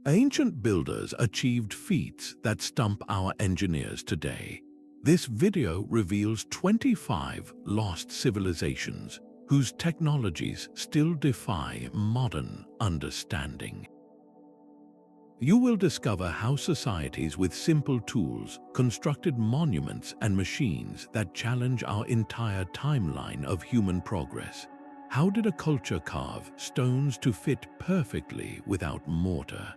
Ancient builders achieved feats that stump our engineers today. This video reveals 25 lost civilizations whose technologies still defy modern understanding. You will discover how societies with simple tools constructed monuments and machines that challenge our entire timeline of human progress. How did a culture carve stones to fit perfectly without mortar?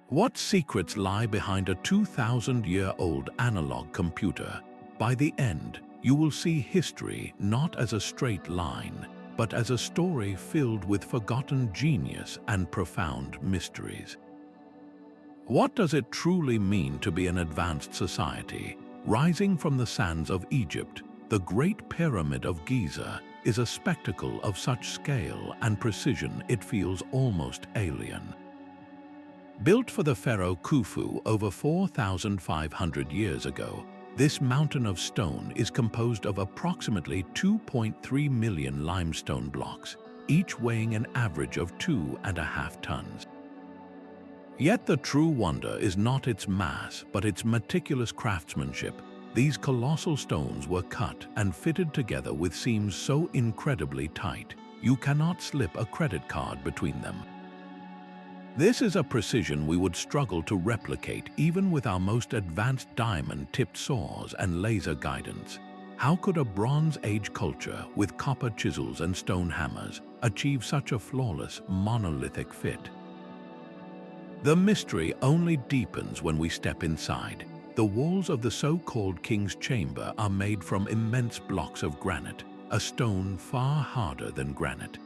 What secrets lie behind a 2,000-year-old analog computer? By the end, you will see history not as a straight line, but as a story filled with forgotten genius and profound mysteries. What does it truly mean to be an advanced society? Rising from the sands of Egypt, the Great Pyramid of Giza is a spectacle of such scale and precision it feels almost alien. Built for the pharaoh Khufu over 4,500 years ago, this mountain of stone is composed of approximately 2.3 million limestone blocks, each weighing an average of 2.5 tons. Yet the true wonder is not its mass, but its meticulous craftsmanship. These colossal stones were cut and fitted together with seams so incredibly tight, you cannot slip a credit card between them. This is a precision we would struggle to replicate even with our most advanced diamond-tipped saws and laser guidance. How could a Bronze Age culture with copper chisels and stone hammers achieve such a flawless, monolithic fit? The mystery only deepens when we step inside. The walls of the so-called King's Chamber are made from immense blocks of granite, a stone far harder than granite.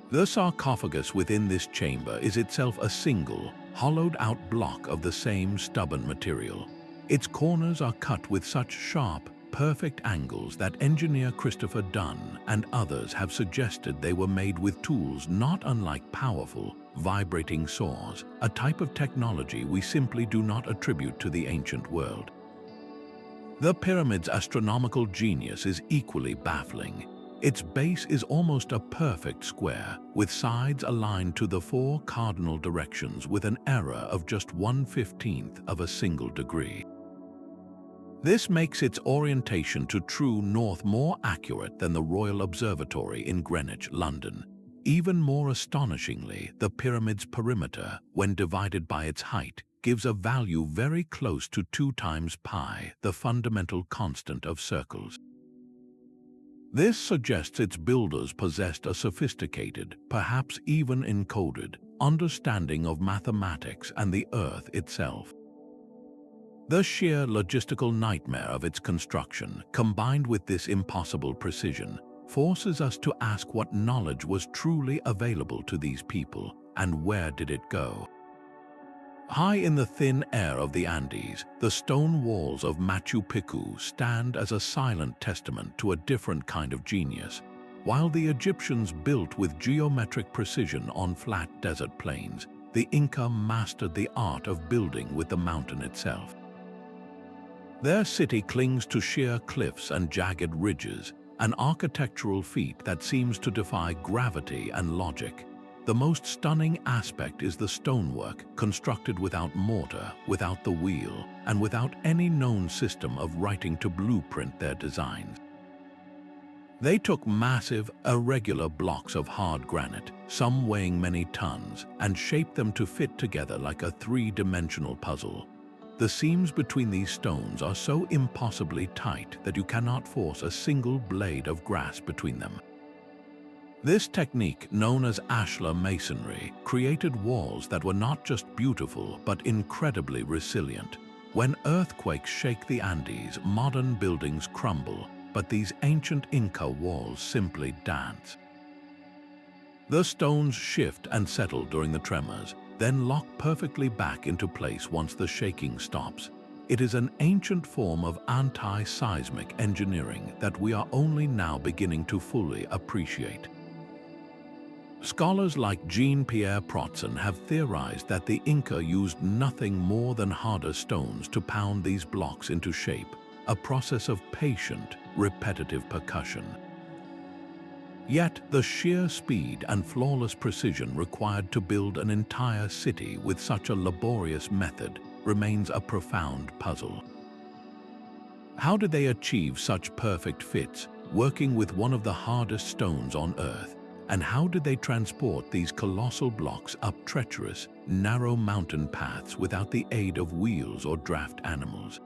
The sarcophagus within this chamber is itself a single, hollowed-out block of the same stubborn material. Its corners are cut with such sharp, perfect angles that engineer Christopher Dunn and others have suggested they were made with tools not unlike powerful, vibrating saws, a type of technology we simply do not attribute to the ancient world. The pyramid's astronomical genius is equally baffling. Its base is almost a perfect square, with sides aligned to the 4 cardinal directions with an error of just 1/15 of a single degree. This makes its orientation to true north more accurate than the Royal Observatory in Greenwich, London. Even more astonishingly, the pyramid's perimeter, when divided by its height, gives a value very close to 2 times pi, the fundamental constant of circles. This suggests its builders possessed a sophisticated, perhaps even encoded, understanding of mathematics and the Earth itself. The sheer logistical nightmare of its construction, combined with this impossible precision, forces us to ask what knowledge was truly available to these people, and where did it go? High in the thin air of the Andes, the stone walls of Machu Picchu stand as a silent testament to a different kind of genius. While the Egyptians built with geometric precision on flat desert plains, the Inca mastered the art of building with the mountain itself. Their city clings to sheer cliffs and jagged ridges, an architectural feat that seems to defy gravity and logic. The most stunning aspect is the stonework, constructed without mortar, without the wheel, and without any known system of writing to blueprint their designs. They took massive, irregular blocks of hard granite, some weighing many tons, and shaped them to fit together like a 3-dimensional puzzle. The seams between these stones are so impossibly tight that you cannot force a single blade of grass between them. This technique, known as ashlar masonry, created walls that were not just beautiful but incredibly resilient. When earthquakes shake the Andes, modern buildings crumble, but these ancient Inca walls simply dance. The stones shift and settle during the tremors, then lock perfectly back into place once the shaking stops. It is an ancient form of anti-seismic engineering that we are only now beginning to fully appreciate. Scholars like Jean-Pierre Protzen have theorized that the Inca used nothing more than harder stones to pound these blocks into shape, a process of patient, repetitive percussion. Yet the sheer speed and flawless precision required to build an entire city with such a laborious method remains a profound puzzle. How did they achieve such perfect fits, working with one of the hardest stones on Earth? And how did they transport these colossal blocks up treacherous, narrow mountain paths without the aid of wheels or draft animals?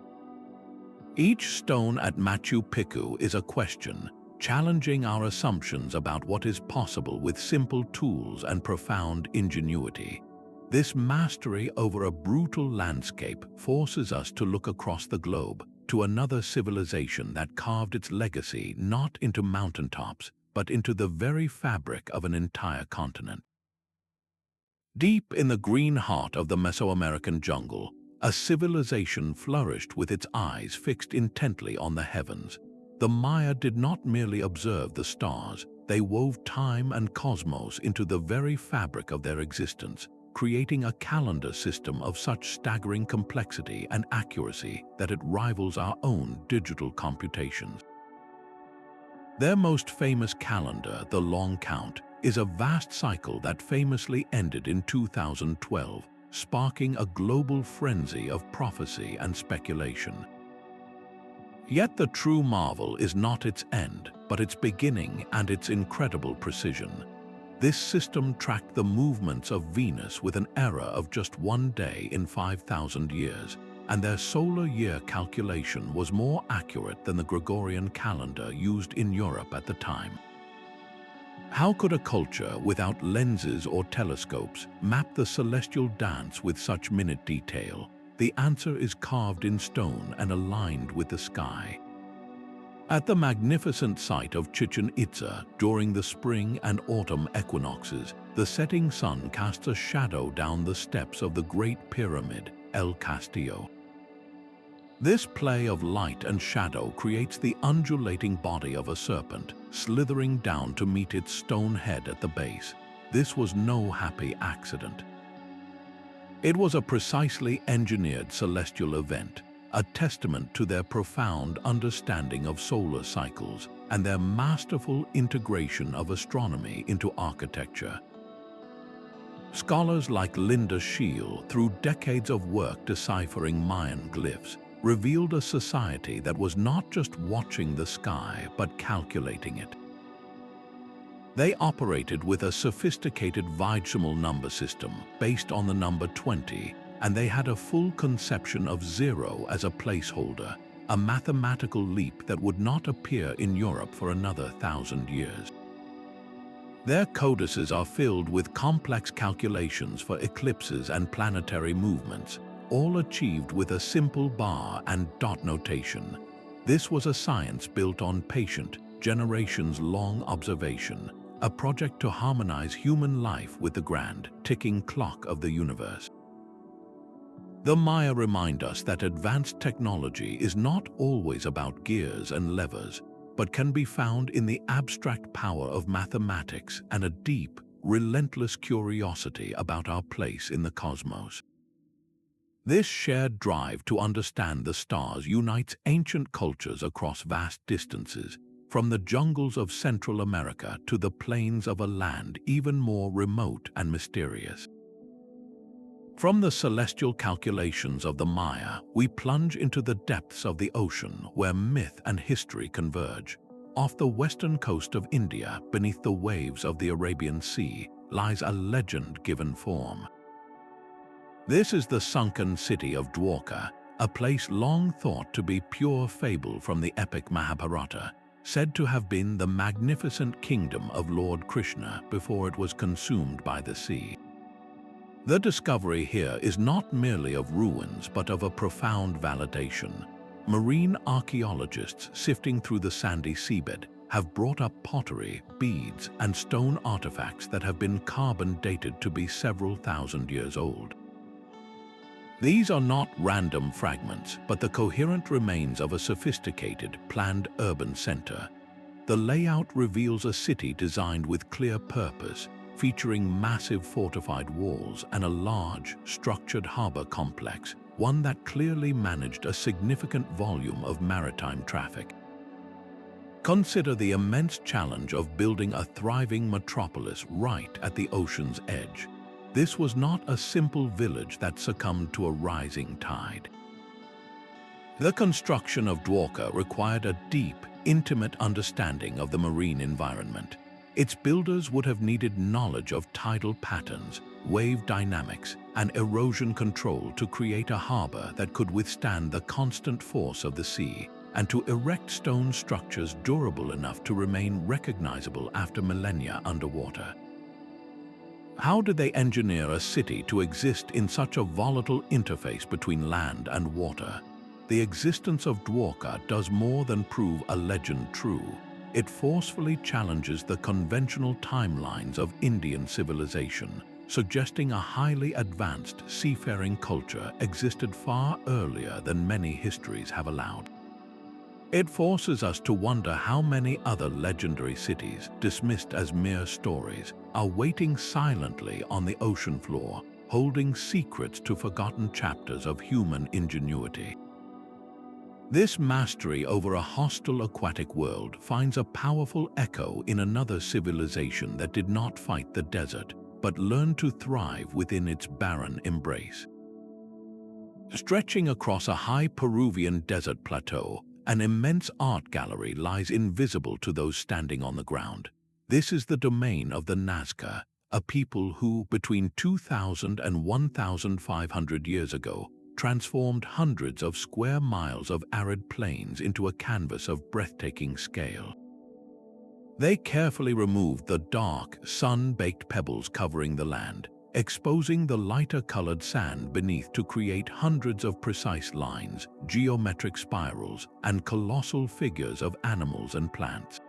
Each stone at Machu Picchu is a question, challenging our assumptions about what is possible with simple tools and profound ingenuity. This mastery over a brutal landscape forces us to look across the globe to another civilization that carved its legacy not into mountaintops, but into the very fabric of an entire continent. Deep in the green heart of the Mesoamerican jungle, a civilization flourished with its eyes fixed intently on the heavens. The Maya did not merely observe the stars, they wove time and cosmos into the very fabric of their existence, creating a calendar system of such staggering complexity and accuracy that it rivals our own digital computations. Their most famous calendar, the Long Count, is a vast cycle that famously ended in 2012, sparking a global frenzy of prophecy and speculation. Yet the true marvel is not its end, but its beginning and its incredible precision. This system tracked the movements of Venus with an error of just 1 day in 5,000 years, and their solar year calculation was more accurate than the Gregorian calendar used in Europe at the time. How could a culture without lenses or telescopes map the celestial dance with such minute detail? The answer is carved in stone and aligned with the sky. At the magnificent site of Chichen Itza, during the spring and autumn equinoxes, the setting sun casts a shadow down the steps of the Great Pyramid, El Castillo. This play of light and shadow creates the undulating body of a serpent, slithering down to meet its stone head at the base. This was no happy accident. It was a precisely engineered celestial event, a testament to their profound understanding of solar cycles and their masterful integration of astronomy into architecture. Scholars like Linda Scheel, through decades of work deciphering Mayan glyphs, revealed a society that was not just watching the sky but calculating it. They operated with a sophisticated vigesimal number system based on the number 20, and they had a full conception of zero as a placeholder, a mathematical leap that would not appear in Europe for another 1,000 years. Their codices are filled with complex calculations for eclipses and planetary movements, all achieved with a simple bar and dot notation. This was a science built on patient, generations-long observation, a project to harmonize human life with the grand, ticking clock of the universe. The Maya remind us that advanced technology is not always about gears and levers, but can be found in the abstract power of mathematics and a deep, relentless curiosity about our place in the cosmos. This shared drive to understand the stars unites ancient cultures across vast distances, from the jungles of Central America to the plains of a land even more remote and mysterious. From the celestial calculations of the Maya, we plunge into the depths of the ocean where myth and history converge. Off the western coast of India, beneath the waves of the Arabian Sea, lies a legend given form. This is the sunken city of Dwarka, a place long thought to be pure fable from the epic Mahabharata, said to have been the magnificent kingdom of Lord Krishna before it was consumed by the sea. The discovery here is not merely of ruins but of a profound validation. Marine archaeologists sifting through the sandy seabed have brought up pottery, beads, and stone artifacts that have been carbon dated to be several thousand years old. These are not random fragments, but the coherent remains of a sophisticated, planned urban center. The layout reveals a city designed with clear purpose, featuring massive fortified walls and a large, structured harbor complex, one that clearly managed a significant volume of maritime traffic. Consider the immense challenge of building a thriving metropolis right at the ocean's edge. This was not a simple village that succumbed to a rising tide. The construction of Dwarka required a deep, intimate understanding of the marine environment. Its builders would have needed knowledge of tidal patterns, wave dynamics, and erosion control to create a harbor that could withstand the constant force of the sea, and to erect stone structures durable enough to remain recognizable after millennia underwater. How did they engineer a city to exist in such a volatile interface between land and water? The existence of Dwarka does more than prove a legend true. It forcefully challenges the conventional timelines of Indian civilization, suggesting a highly advanced seafaring culture existed far earlier than many histories have allowed. It forces us to wonder how many other legendary cities, dismissed as mere stories, are waiting silently on the ocean floor, holding secrets to forgotten chapters of human ingenuity. This mastery over a hostile aquatic world finds a powerful echo in another civilization that did not fight the desert, but learned to thrive within its barren embrace. Stretching across a high Peruvian desert plateau, an immense art gallery lies invisible to those standing on the ground. This is the domain of the Nazca, a people who, between 2,000 and 1,500 years ago, transformed hundreds of square miles of arid plains into a canvas of breathtaking scale. They carefully removed the dark, sun-baked pebbles covering the land, exposing the lighter-colored sand beneath to create hundreds of precise lines, geometric spirals, and colossal figures of animals and plants.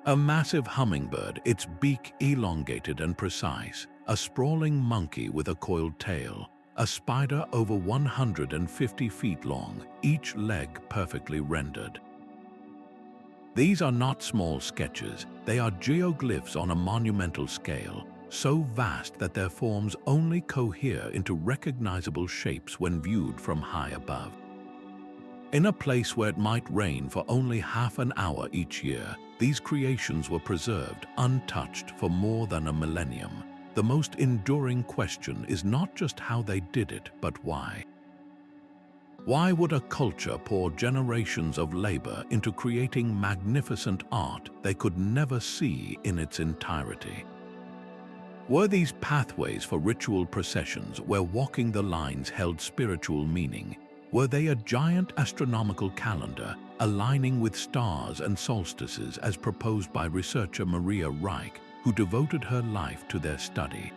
A massive hummingbird, its beak elongated and precise, a sprawling monkey with a coiled tail, a spider over 150 feet long, each leg perfectly rendered. These are not small sketches, they are geoglyphs on a monumental scale, so vast that their forms only cohere into recognizable shapes when viewed from high above. In a place where it might rain for only half an hour each year, these creations were preserved untouched for more than a millennium. The most enduring question is not just how they did it, but why. Why would a culture pour generations of labor into creating magnificent art they could never see in its entirety? Were these pathways for ritual processions where walking the lines held spiritual meaning? Were they a giant astronomical calendar aligning with stars and solstices as proposed by researcher Maria Reich, who devoted her life to their study?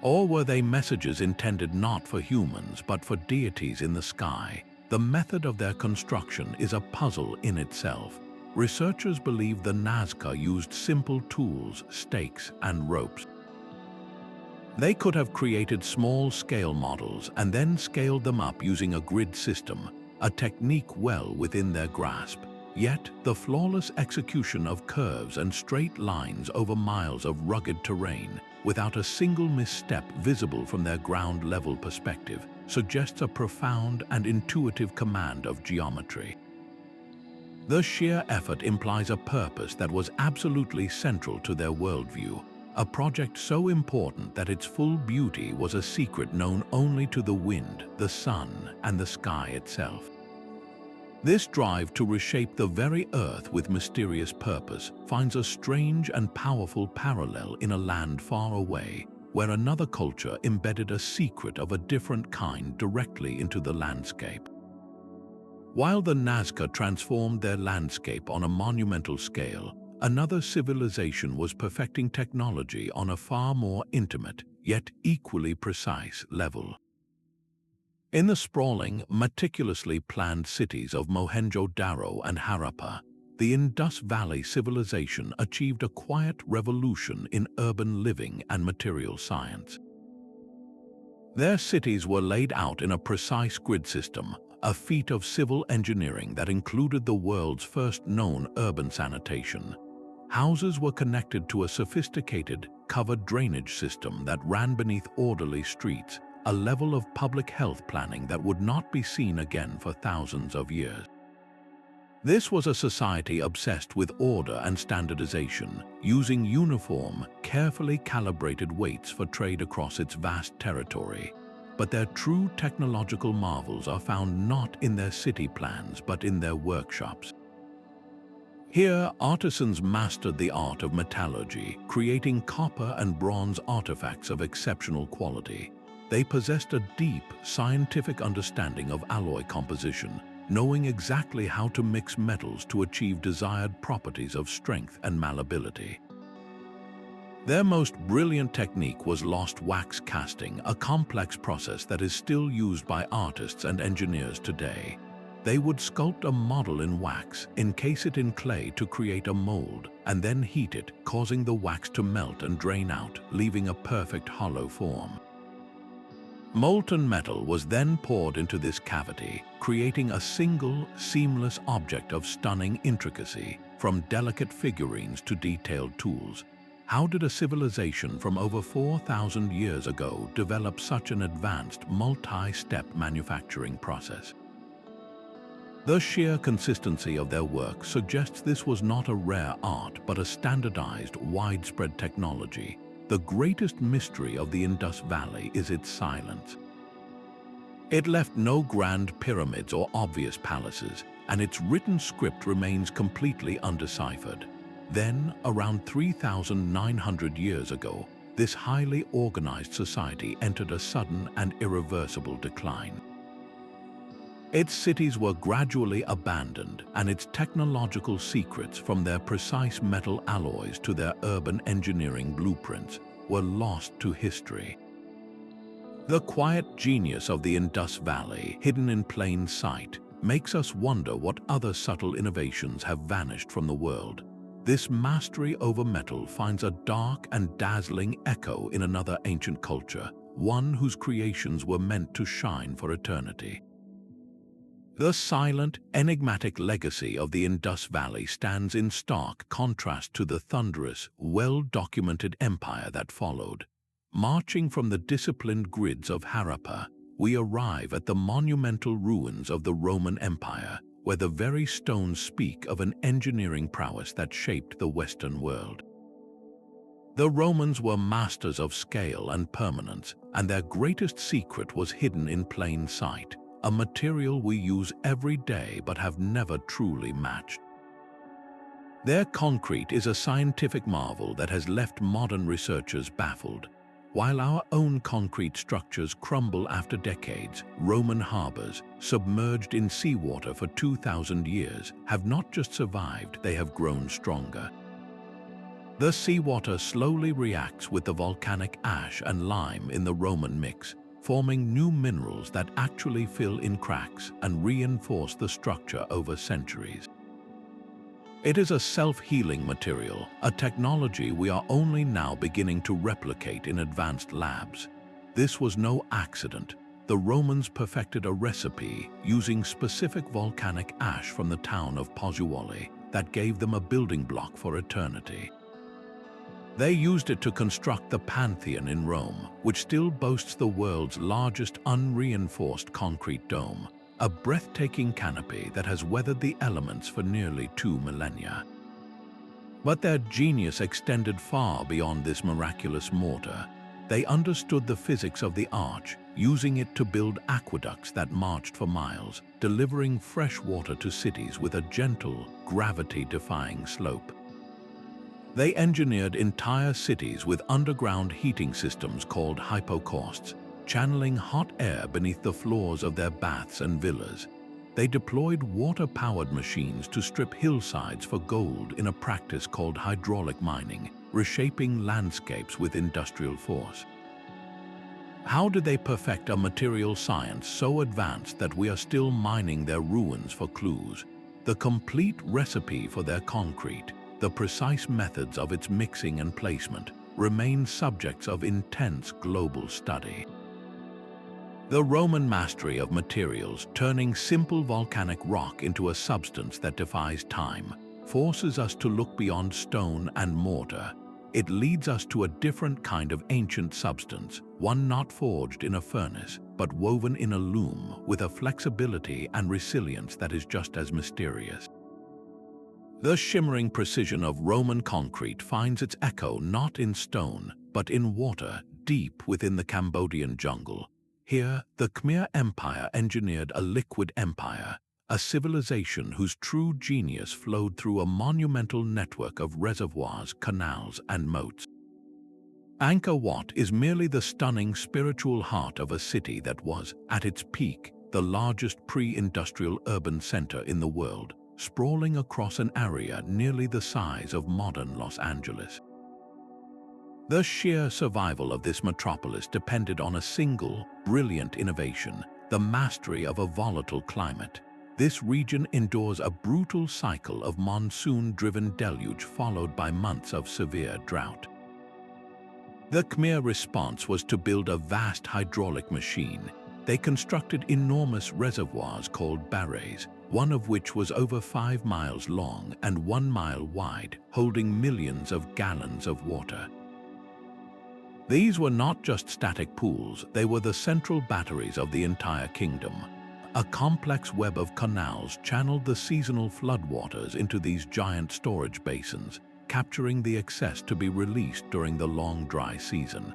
Or were they messages intended not for humans but for deities in the sky? The method of their construction is a puzzle in itself. Researchers believe the Nazca used simple tools, stakes, and ropes. They could have created small-scale models and then scaled them up using a grid system, a technique well within their grasp. Yet, the flawless execution of curves and straight lines over miles of rugged terrain, without a single misstep visible from their ground-level perspective, suggests a profound and intuitive command of geometry. The sheer effort implies a purpose that was absolutely central to their worldview, a project so important that its full beauty was a secret known only to the wind, the sun, and the sky itself. This drive to reshape the very earth with mysterious purpose finds a strange and powerful parallel in a land far away, where another culture embedded a secret of a different kind directly into the landscape. While the Nazca transformed their landscape on a monumental scale, another civilization was perfecting technology on a far more intimate, yet equally precise level. In the sprawling, meticulously planned cities of Mohenjo-Daro and Harappa, the Indus Valley civilization achieved a quiet revolution in urban living and material science. Their cities were laid out in a precise grid system, a feat of civil engineering that included the world's first known urban sanitation. Houses were connected to a sophisticated, covered drainage system that ran beneath orderly streets, a level of public health planning that would not be seen again for thousands of years. This was a society obsessed with order and standardization, using uniform, carefully calibrated weights for trade across its vast territory. But their true technological marvels are found not in their city plans but in their workshops. Here, artisans mastered the art of metallurgy, creating copper and bronze artifacts of exceptional quality. They possessed a deep, scientific understanding of alloy composition, knowing exactly how to mix metals to achieve desired properties of strength and malleability. Their most brilliant technique was lost wax casting, a complex process that is still used by artists and engineers today. They would sculpt a model in wax, encase it in clay to create a mold, and then heat it, causing the wax to melt and drain out, leaving a perfect hollow form. Molten metal was then poured into this cavity, creating a single, seamless object of stunning intricacy, from delicate figurines to detailed tools. How did a civilization from over 4,000 years ago develop such an advanced, multi-step manufacturing process? The sheer consistency of their work suggests this was not a rare art but a standardized, widespread technology. The greatest mystery of the Indus Valley is its silence. It left no grand pyramids or obvious palaces, and its written script remains completely undeciphered. Then, around 3,900 years ago, this highly organized society entered a sudden and irreversible decline. Its cities were gradually abandoned, and its technological secrets, from their precise metal alloys to their urban engineering blueprints, were lost to history. The quiet genius of the Indus Valley, hidden in plain sight, makes us wonder what other subtle innovations have vanished from the world. This mastery over metal finds a dark and dazzling echo in another ancient culture, one whose creations were meant to shine for eternity. The silent, enigmatic legacy of the Indus Valley stands in stark contrast to the thunderous, well-documented empire that followed. Marching from the disciplined grids of Harappa, we arrive at the monumental ruins of the Roman Empire, where the very stones speak of an engineering prowess that shaped the Western world. The Romans were masters of scale and permanence, and their greatest secret was hidden in plain sight, a material we use every day but have never truly matched. Their concrete is a scientific marvel that has left modern researchers baffled. While our own concrete structures crumble after decades, Roman harbors, submerged in seawater for 2,000 years, have not just survived, they have grown stronger. The seawater slowly reacts with the volcanic ash and lime in the Roman mix, forming new minerals that actually fill in cracks and reinforce the structure over centuries. It is a self-healing material, a technology we are only now beginning to replicate in advanced labs. This was no accident. The Romans perfected a recipe using specific volcanic ash from the town of Pozzuoli that gave them a building block for eternity. They used it to construct the Pantheon in Rome, which still boasts the world's largest unreinforced concrete dome, a breathtaking canopy that has weathered the elements for nearly 2 millennia. But their genius extended far beyond this miraculous mortar. They understood the physics of the arch, using it to build aqueducts that marched for miles, delivering fresh water to cities with a gentle, gravity-defying slope. They engineered entire cities with underground heating systems called hypocausts, channeling hot air beneath the floors of their baths and villas. They deployed water-powered machines to strip hillsides for gold in a practice called hydraulic mining, reshaping landscapes with industrial force. How did they perfect a material science so advanced that we are still mining their ruins for clues? The complete recipe for their concrete, the precise methods of its mixing and placement, remain subjects of intense global study. The Roman mastery of materials, turning simple volcanic rock into a substance that defies time, forces us to look beyond stone and mortar. It leads us to a different kind of ancient substance, one not forged in a furnace, but woven in a loom with a flexibility and resilience that is just as mysterious. The shimmering precision of Roman concrete finds its echo not in stone, but in water deep within the Cambodian jungle. Here, the Khmer Empire engineered a liquid empire, a civilization whose true genius flowed through a monumental network of reservoirs, canals, and moats. Angkor Wat is merely the stunning spiritual heart of a city that was, at its peak, the largest pre-industrial urban center in the world, sprawling across an area nearly the size of modern Los Angeles. The sheer survival of this metropolis depended on a single, brilliant innovation: the mastery of a volatile climate. This region endures a brutal cycle of monsoon-driven deluge followed by months of severe drought. The Khmer response was to build a vast hydraulic machine. They constructed enormous reservoirs called barrays, one of which was over 5 miles long and 1 mile wide, holding millions of gallons of water. These were not just static pools, they were the central batteries of the entire kingdom. A complex web of canals channeled the seasonal floodwaters into these giant storage basins, capturing the excess to be released during the long dry season.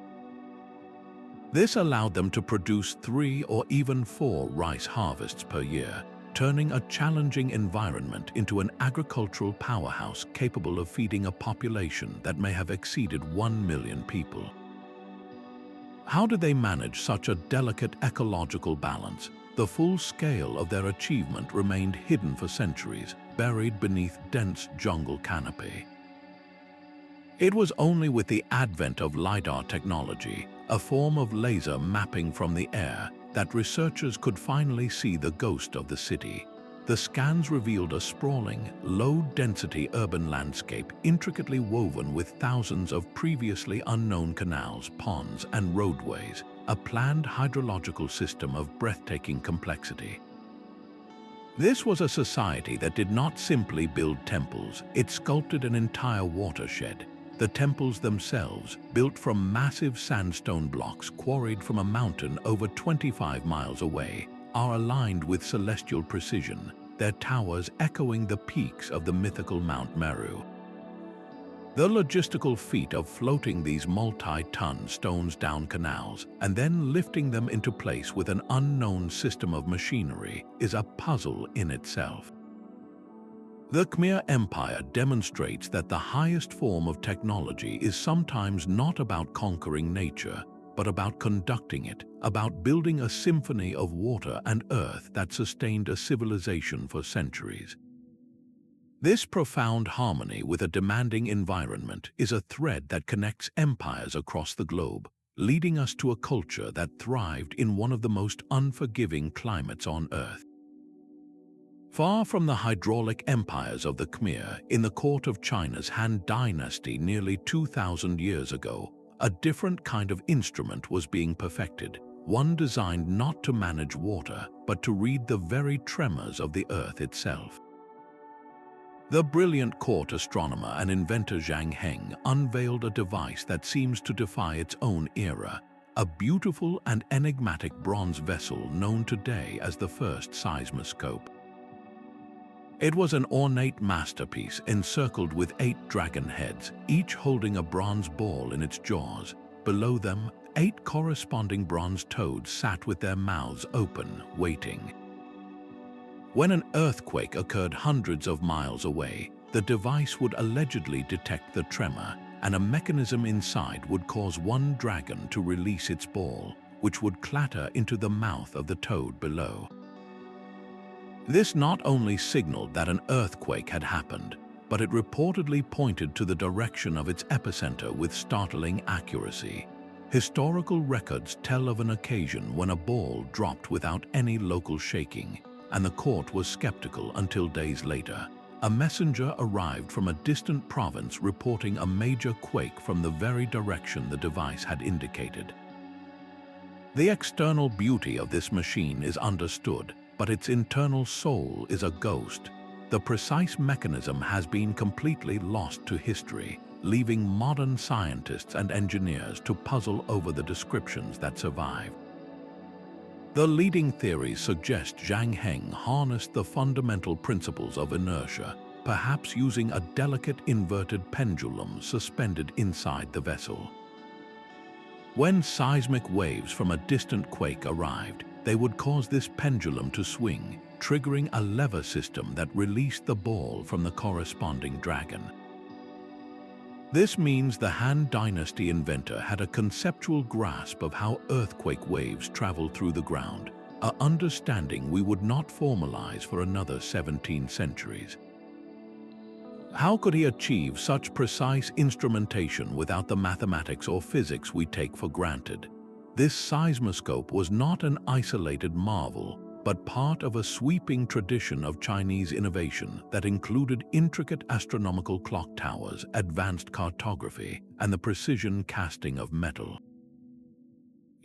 This allowed them to produce 3 or even 4 rice harvests per year, turning a challenging environment into an agricultural powerhouse capable of feeding a population that may have exceeded 1 million people. How did they manage such a delicate ecological balance? The full scale of their achievement remained hidden for centuries, buried beneath dense jungle canopy. It was only with the advent of LiDAR technology, a form of laser mapping from the air, that researchers could finally see the ghost of the city. The scans revealed a sprawling, low-density urban landscape intricately woven with thousands of previously unknown canals, ponds, and roadways, a planned hydrological system of breathtaking complexity. This was a society that did not simply build temples, it sculpted an entire watershed. The temples themselves, built from massive sandstone blocks quarried from a mountain over 25 miles away, are aligned with celestial precision, their towers echoing the peaks of the mythical Mount Meru. The logistical feat of floating these multi-ton stones down canals and then lifting them into place with an unknown system of machinery is a puzzle in itself. The Khmer Empire demonstrates that the highest form of technology is sometimes not about conquering nature, but about conducting it, about building a symphony of water and earth that sustained a civilization for centuries. This profound harmony with a demanding environment is a thread that connects empires across the globe, leading us to a culture that thrived in one of the most unforgiving climates on Earth. Far from the hydraulic empires of the Khmer, in the court of China's Han Dynasty nearly 2,000 years ago, a different kind of instrument was being perfected, one designed not to manage water, but to read the very tremors of the earth itself. The brilliant court astronomer and inventor Zhang Heng unveiled a device that seems to defy its own era, a beautiful and enigmatic bronze vessel known today as the first seismoscope. It was an ornate masterpiece encircled with 8 dragon heads, each holding a bronze ball in its jaws. Below them, 8 corresponding bronze toads sat with their mouths open, waiting. When an earthquake occurred hundreds of miles away, the device would allegedly detect the tremor, and a mechanism inside would cause one dragon to release its ball, which would clatter into the mouth of the toad below. This not only signaled that an earthquake had happened, but it reportedly pointed to the direction of its epicenter with startling accuracy. Historical records tell of an occasion when a ball dropped without any local shaking, and the court was skeptical until days later. A messenger arrived from a distant province reporting a major quake from the very direction the device had indicated. The external beauty of this machine is understood, but its internal soul is a ghost. The precise mechanism has been completely lost to history, leaving modern scientists and engineers to puzzle over the descriptions that survive. The leading theories suggest Zhang Heng harnessed the fundamental principles of inertia, perhaps using a delicate inverted pendulum suspended inside the vessel. When seismic waves from a distant quake arrived, they would cause this pendulum to swing, triggering a lever system that released the ball from the corresponding dragon. This means the Han Dynasty inventor had a conceptual grasp of how earthquake waves travel through the ground, an understanding we would not formalize for another 17 centuries. How could he achieve such precise instrumentation without the mathematics or physics we take for granted? This seismoscope was not an isolated marvel, but part of a sweeping tradition of Chinese innovation that included intricate astronomical clock towers, advanced cartography, and the precision casting of metal.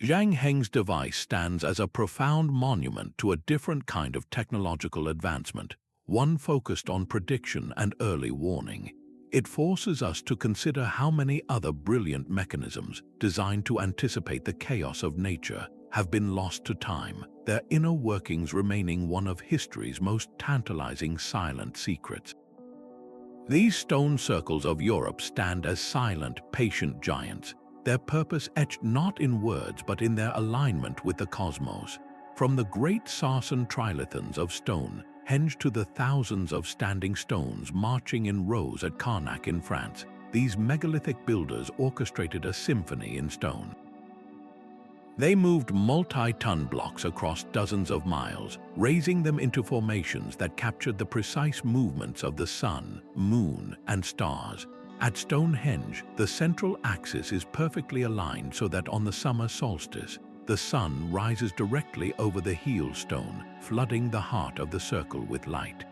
Zhang Heng's device stands as a profound monument to a different kind of technological advancement, one focused on prediction and early warning. It forces us to consider how many other brilliant mechanisms designed to anticipate the chaos of nature have been lost to time, their inner workings remaining one of history's most tantalizing silent secrets. These stone circles of Europe stand as silent, patient giants, their purpose etched not in words but in their alignment with the cosmos. From the great Sarsen trilithons of stone, hinged to the thousands of standing stones marching in rows at Qanat in France, these megalithic builders orchestrated a symphony in stone. They moved multi-ton blocks across dozens of miles, raising them into formations that captured the precise movements of the sun, moon, and stars. At Stonehenge, the central axis is perfectly aligned so that on the summer solstice, the sun rises directly over the heel stone, flooding the heart of the circle with light.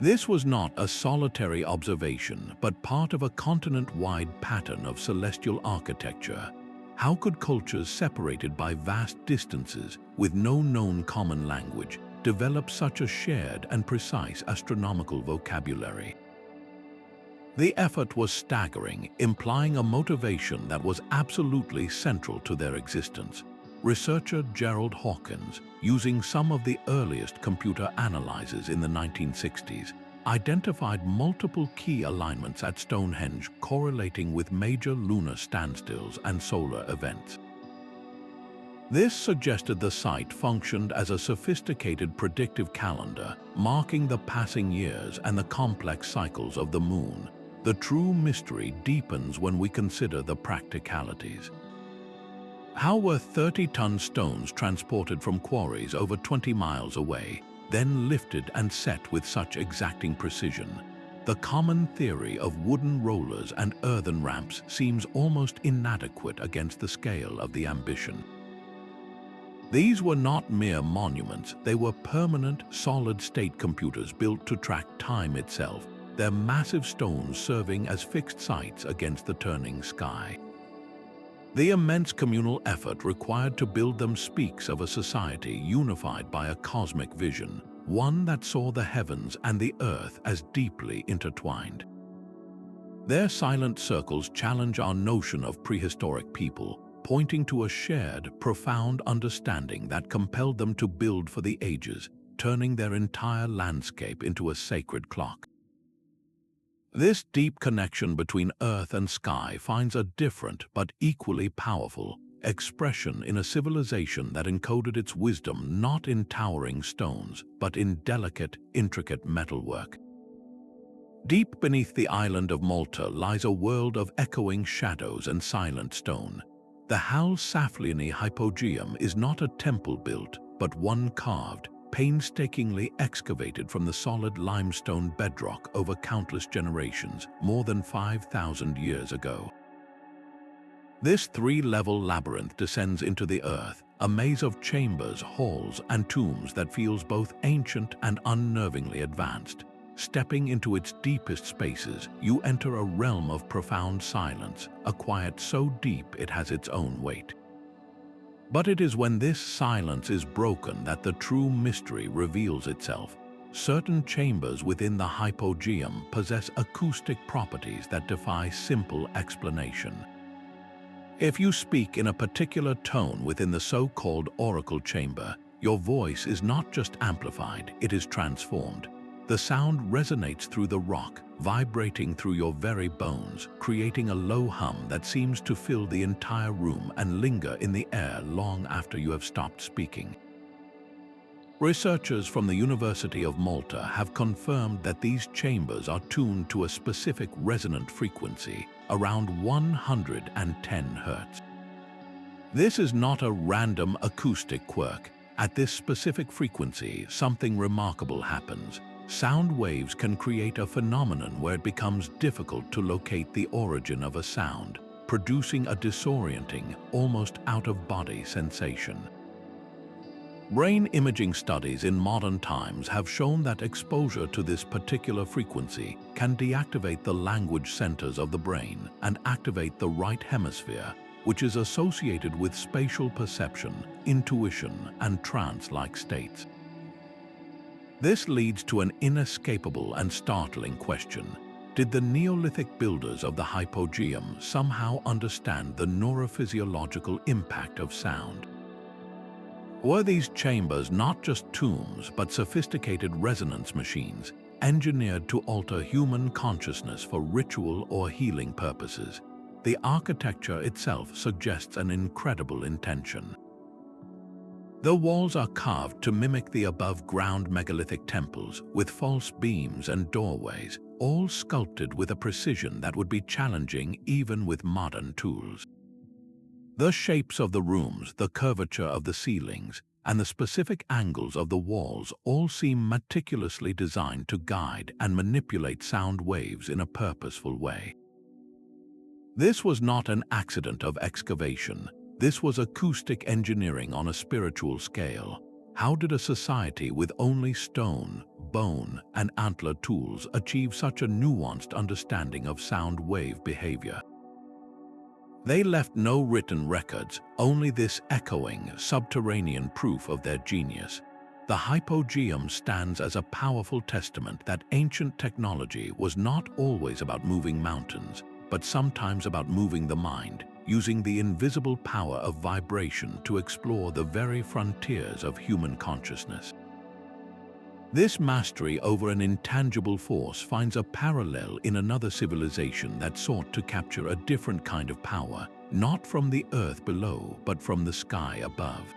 This was not a solitary observation, but part of a continent-wide pattern of celestial architecture. How could cultures separated by vast distances, with no known common language, develop such a shared and precise astronomical vocabulary? The effort was staggering, implying a motivation that was absolutely central to their existence. Researcher Gerald Hawkins, using some of the earliest computer analyzers in the 1960s, identified multiple key alignments at Stonehenge correlating with major lunar standstills and solar events. This suggested the site functioned as a sophisticated predictive calendar, marking the passing years and the complex cycles of the moon. The true mystery deepens when we consider the practicalities. How were 30-ton stones transported from quarries over 20 miles away, then lifted and set with such exacting precision? The common theory of wooden rollers and earthen ramps seems almost inadequate against the scale of the ambition. These were not mere monuments, they were permanent, solid-state computers built to track time itself, their massive stones serving as fixed sights against the turning sky. The immense communal effort required to build them speaks of a society unified by a cosmic vision, one that saw the heavens and the earth as deeply intertwined. Their silent circles challenge our notion of prehistoric people, pointing to a shared, profound understanding that compelled them to build for the ages, turning their entire landscape into a sacred clock. This deep connection between earth and sky finds a different but equally powerful expression in a civilization that encoded its wisdom not in towering stones, but in delicate, intricate metalwork. Deep beneath the island of Malta lies a world of echoing shadows and silent stone. The Hal Saflieni Hypogeum is not a temple built, but one carved, painstakingly excavated from the solid limestone bedrock over countless generations, more than 5,000 years ago. This three-level labyrinth descends into the earth, a maze of chambers, halls, and tombs that feels both ancient and unnervingly advanced. Stepping into its deepest spaces, you enter a realm of profound silence, a quiet so deep it has its own weight. But it is when this silence is broken that the true mystery reveals itself. Certain chambers within the Hypogeum possess acoustic properties that defy simple explanation. If you speak in a particular tone within the so-called oracle chamber, your voice is not just amplified, it is transformed. The sound resonates through the rock, vibrating through your very bones, creating a low hum that seems to fill the entire room and linger in the air long after you have stopped speaking. Researchers from the University of Malta have confirmed that these chambers are tuned to a specific resonant frequency, around 110 Hz. This is not a random acoustic quirk. At this specific frequency, something remarkable happens. Sound waves can create a phenomenon where it becomes difficult to locate the origin of a sound, producing a disorienting, almost out-of-body sensation. Brain imaging studies in modern times have shown that exposure to this particular frequency can deactivate the language centers of the brain and activate the right hemisphere, which is associated with spatial perception, intuition, and trance-like states. This leads to an inescapable and startling question. Did the Neolithic builders of the Hypogeum somehow understand the neurophysiological impact of sound? Were these chambers not just tombs but sophisticated resonance machines, engineered to alter human consciousness for ritual or healing purposes? The architecture itself suggests an incredible intention. The walls are carved to mimic the above-ground megalithic temples, with false beams and doorways, all sculpted with a precision that would be challenging even with modern tools. The shapes of the rooms, the curvature of the ceilings, and the specific angles of the walls all seem meticulously designed to guide and manipulate sound waves in a purposeful way. This was not an accident of excavation. This was acoustic engineering on a spiritual scale. How did a society with only stone, bone, and antler tools achieve such a nuanced understanding of sound wave behavior? They left no written records, only this echoing, subterranean proof of their genius. The Hypogeum stands as a powerful testament that ancient technology was not always about moving mountains, but sometimes about moving the mind, using the invisible power of vibration to explore the very frontiers of human consciousness. This mastery over an intangible force finds a parallel in another civilization that sought to capture a different kind of power, not from the earth below, but from the sky above.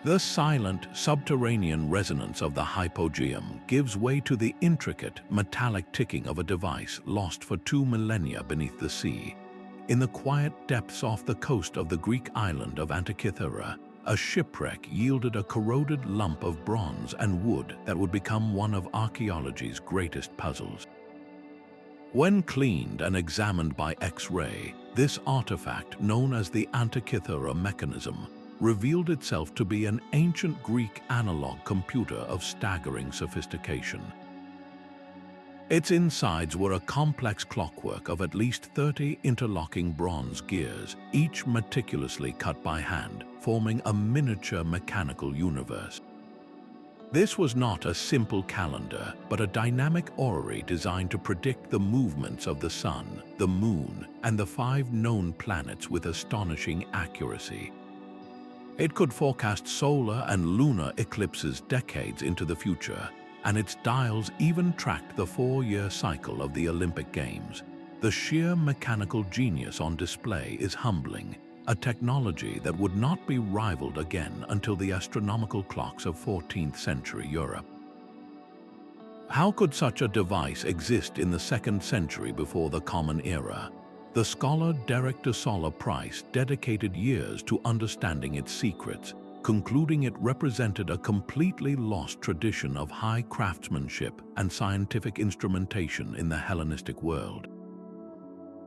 The silent, subterranean resonance of the Hypogeum gives way to the intricate, metallic ticking of a device lost for 2 millennia beneath the sea. In the quiet depths off the coast of the Greek island of Antikythera, a shipwreck yielded a corroded lump of bronze and wood that would become one of archaeology's greatest puzzles. When cleaned and examined by X-ray, this artifact, known as the Antikythera Mechanism, revealed itself to be an ancient Greek analog computer of staggering sophistication. Its insides were a complex clockwork of at least 30 interlocking bronze gears, each meticulously cut by hand, forming a miniature mechanical universe. This was not a simple calendar, but a dynamic orrery designed to predict the movements of the sun, the moon, and the 5 known planets with astonishing accuracy. It could forecast solar and lunar eclipses decades into the future, and its dials even tracked the 4-year cycle of the Olympic Games. The sheer mechanical genius on display is humbling, a technology that would not be rivaled again until the astronomical clocks of 14th century Europe. How could such a device exist in the 2nd century before the Common Era? The scholar Derek de Solla Price dedicated years to understanding its secrets, concluding it represented a completely lost tradition of high craftsmanship and scientific instrumentation in the Hellenistic world.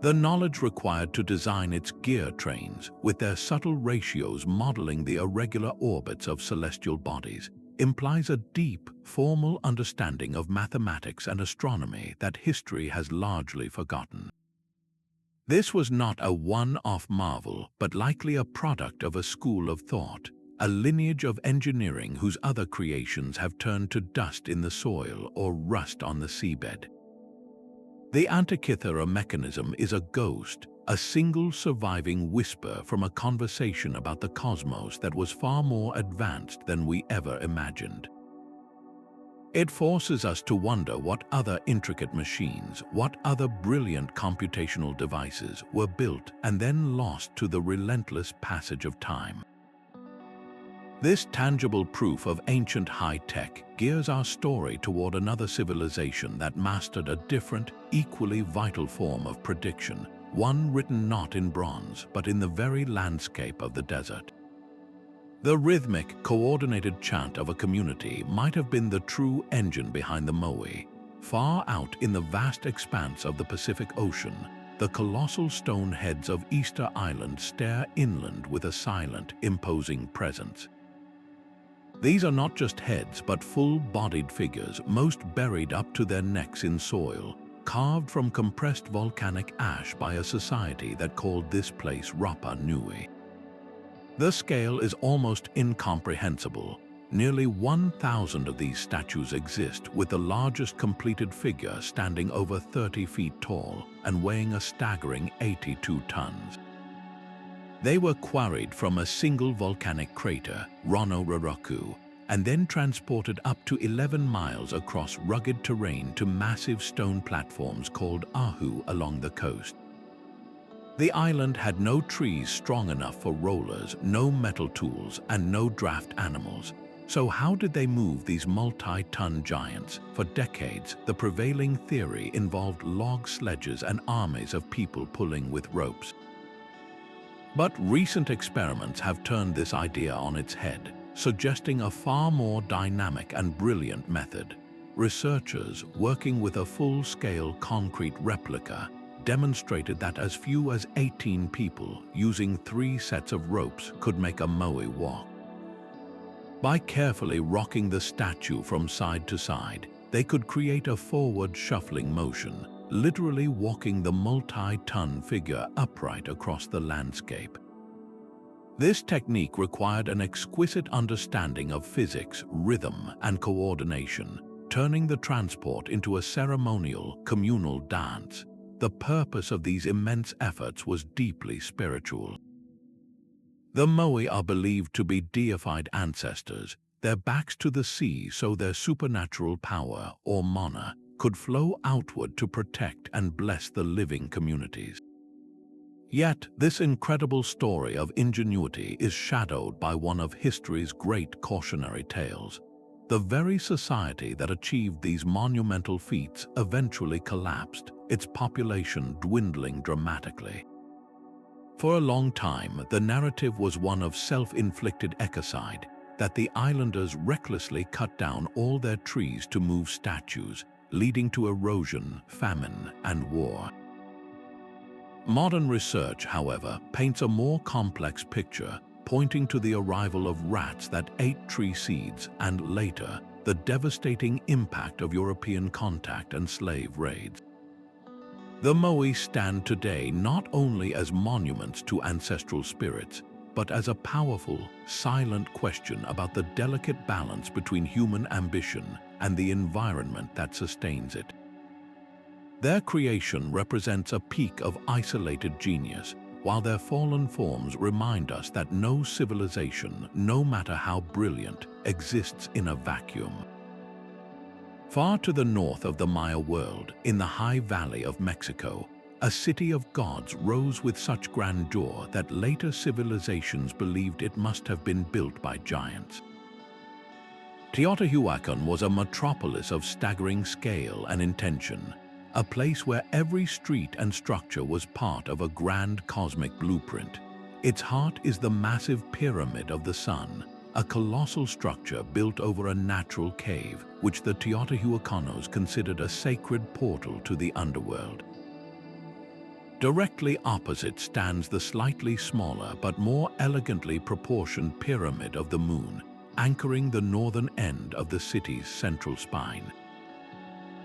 The knowledge required to design its gear trains, with their subtle ratios modeling the irregular orbits of celestial bodies, implies a deep, formal understanding of mathematics and astronomy that history has largely forgotten. This was not a one-off marvel, but likely a product of a school of thought, a lineage of engineering whose other creations have turned to dust in the soil or rust on the seabed. The Antikythera Mechanism is a ghost, a single surviving whisper from a conversation about the cosmos that was far more advanced than we ever imagined. It forces us to wonder what other intricate machines, what other brilliant computational devices were built and then lost to the relentless passage of time. This tangible proof of ancient high-tech gears our story toward another civilization that mastered a different, equally vital form of prediction, one written not in bronze, but in the very landscape of the desert. The rhythmic, coordinated chant of a community might have been the true engine behind the Moai. Far out in the vast expanse of the Pacific Ocean, the colossal stone heads of Easter Island stare inland with a silent, imposing presence. These are not just heads, but full-bodied figures, most buried up to their necks in soil, carved from compressed volcanic ash by a society that called this place Rapa Nui. The scale is almost incomprehensible. Nearly 1,000 of these statues exist, with the largest completed figure standing over 30 feet tall and weighing a staggering 82 tons. They were quarried from a single volcanic crater, Rono Roroku, and then transported up to 11 miles across rugged terrain to massive stone platforms called Ahu along the coast. The island had no trees strong enough for rollers, no metal tools, and no draft animals. So how did they move these multi-ton giants? For decades, the prevailing theory involved log sledges and armies of people pulling with ropes. But recent experiments have turned this idea on its head, suggesting a far more dynamic and brilliant method. Researchers working with a full-scale concrete replica demonstrated that as few as 18 people, using 3 sets of ropes, could make a Moai walk. By carefully rocking the statue from side to side, they could create a forward shuffling motion, literally walking the multi-ton figure upright across the landscape. This technique required an exquisite understanding of physics, rhythm, and coordination, turning the transport into a ceremonial, communal dance. The purpose of these immense efforts was deeply spiritual. The Moai are believed to be deified ancestors, their backs to the sea so their supernatural power, or mana, could flow outward to protect and bless the living communities. Yet, this incredible story of ingenuity is shadowed by one of history's great cautionary tales. The very society that achieved these monumental feats eventually collapsed, its population dwindling dramatically. For a long time, the narrative was one of self-inflicted ecocide, that the islanders recklessly cut down all their trees to move statues, leading to erosion, famine, and war. Modern research, however, paints a more complex picture, pointing to the arrival of rats that ate tree seeds and, later, the devastating impact of European contact and slave raids. The Moai stand today not only as monuments to ancestral spirits, but as a powerful, silent question about the delicate balance between human ambition and the environment that sustains it. Their creation represents a peak of isolated genius, while their fallen forms remind us that no civilization, no matter how brilliant, exists in a vacuum. Far to the north of the Maya world, in the high valley of Mexico, a city of gods rose with such grandeur that later civilizations believed it must have been built by giants. Teotihuacan was a metropolis of staggering scale and intention, a place where every street and structure was part of a grand cosmic blueprint. Its heart is the massive Pyramid of the Sun, a colossal structure built over a natural cave, which the Teotihuacanos considered a sacred portal to the underworld. Directly opposite stands the slightly smaller but more elegantly proportioned Pyramid of the Moon, anchoring the northern end of the city's central spine.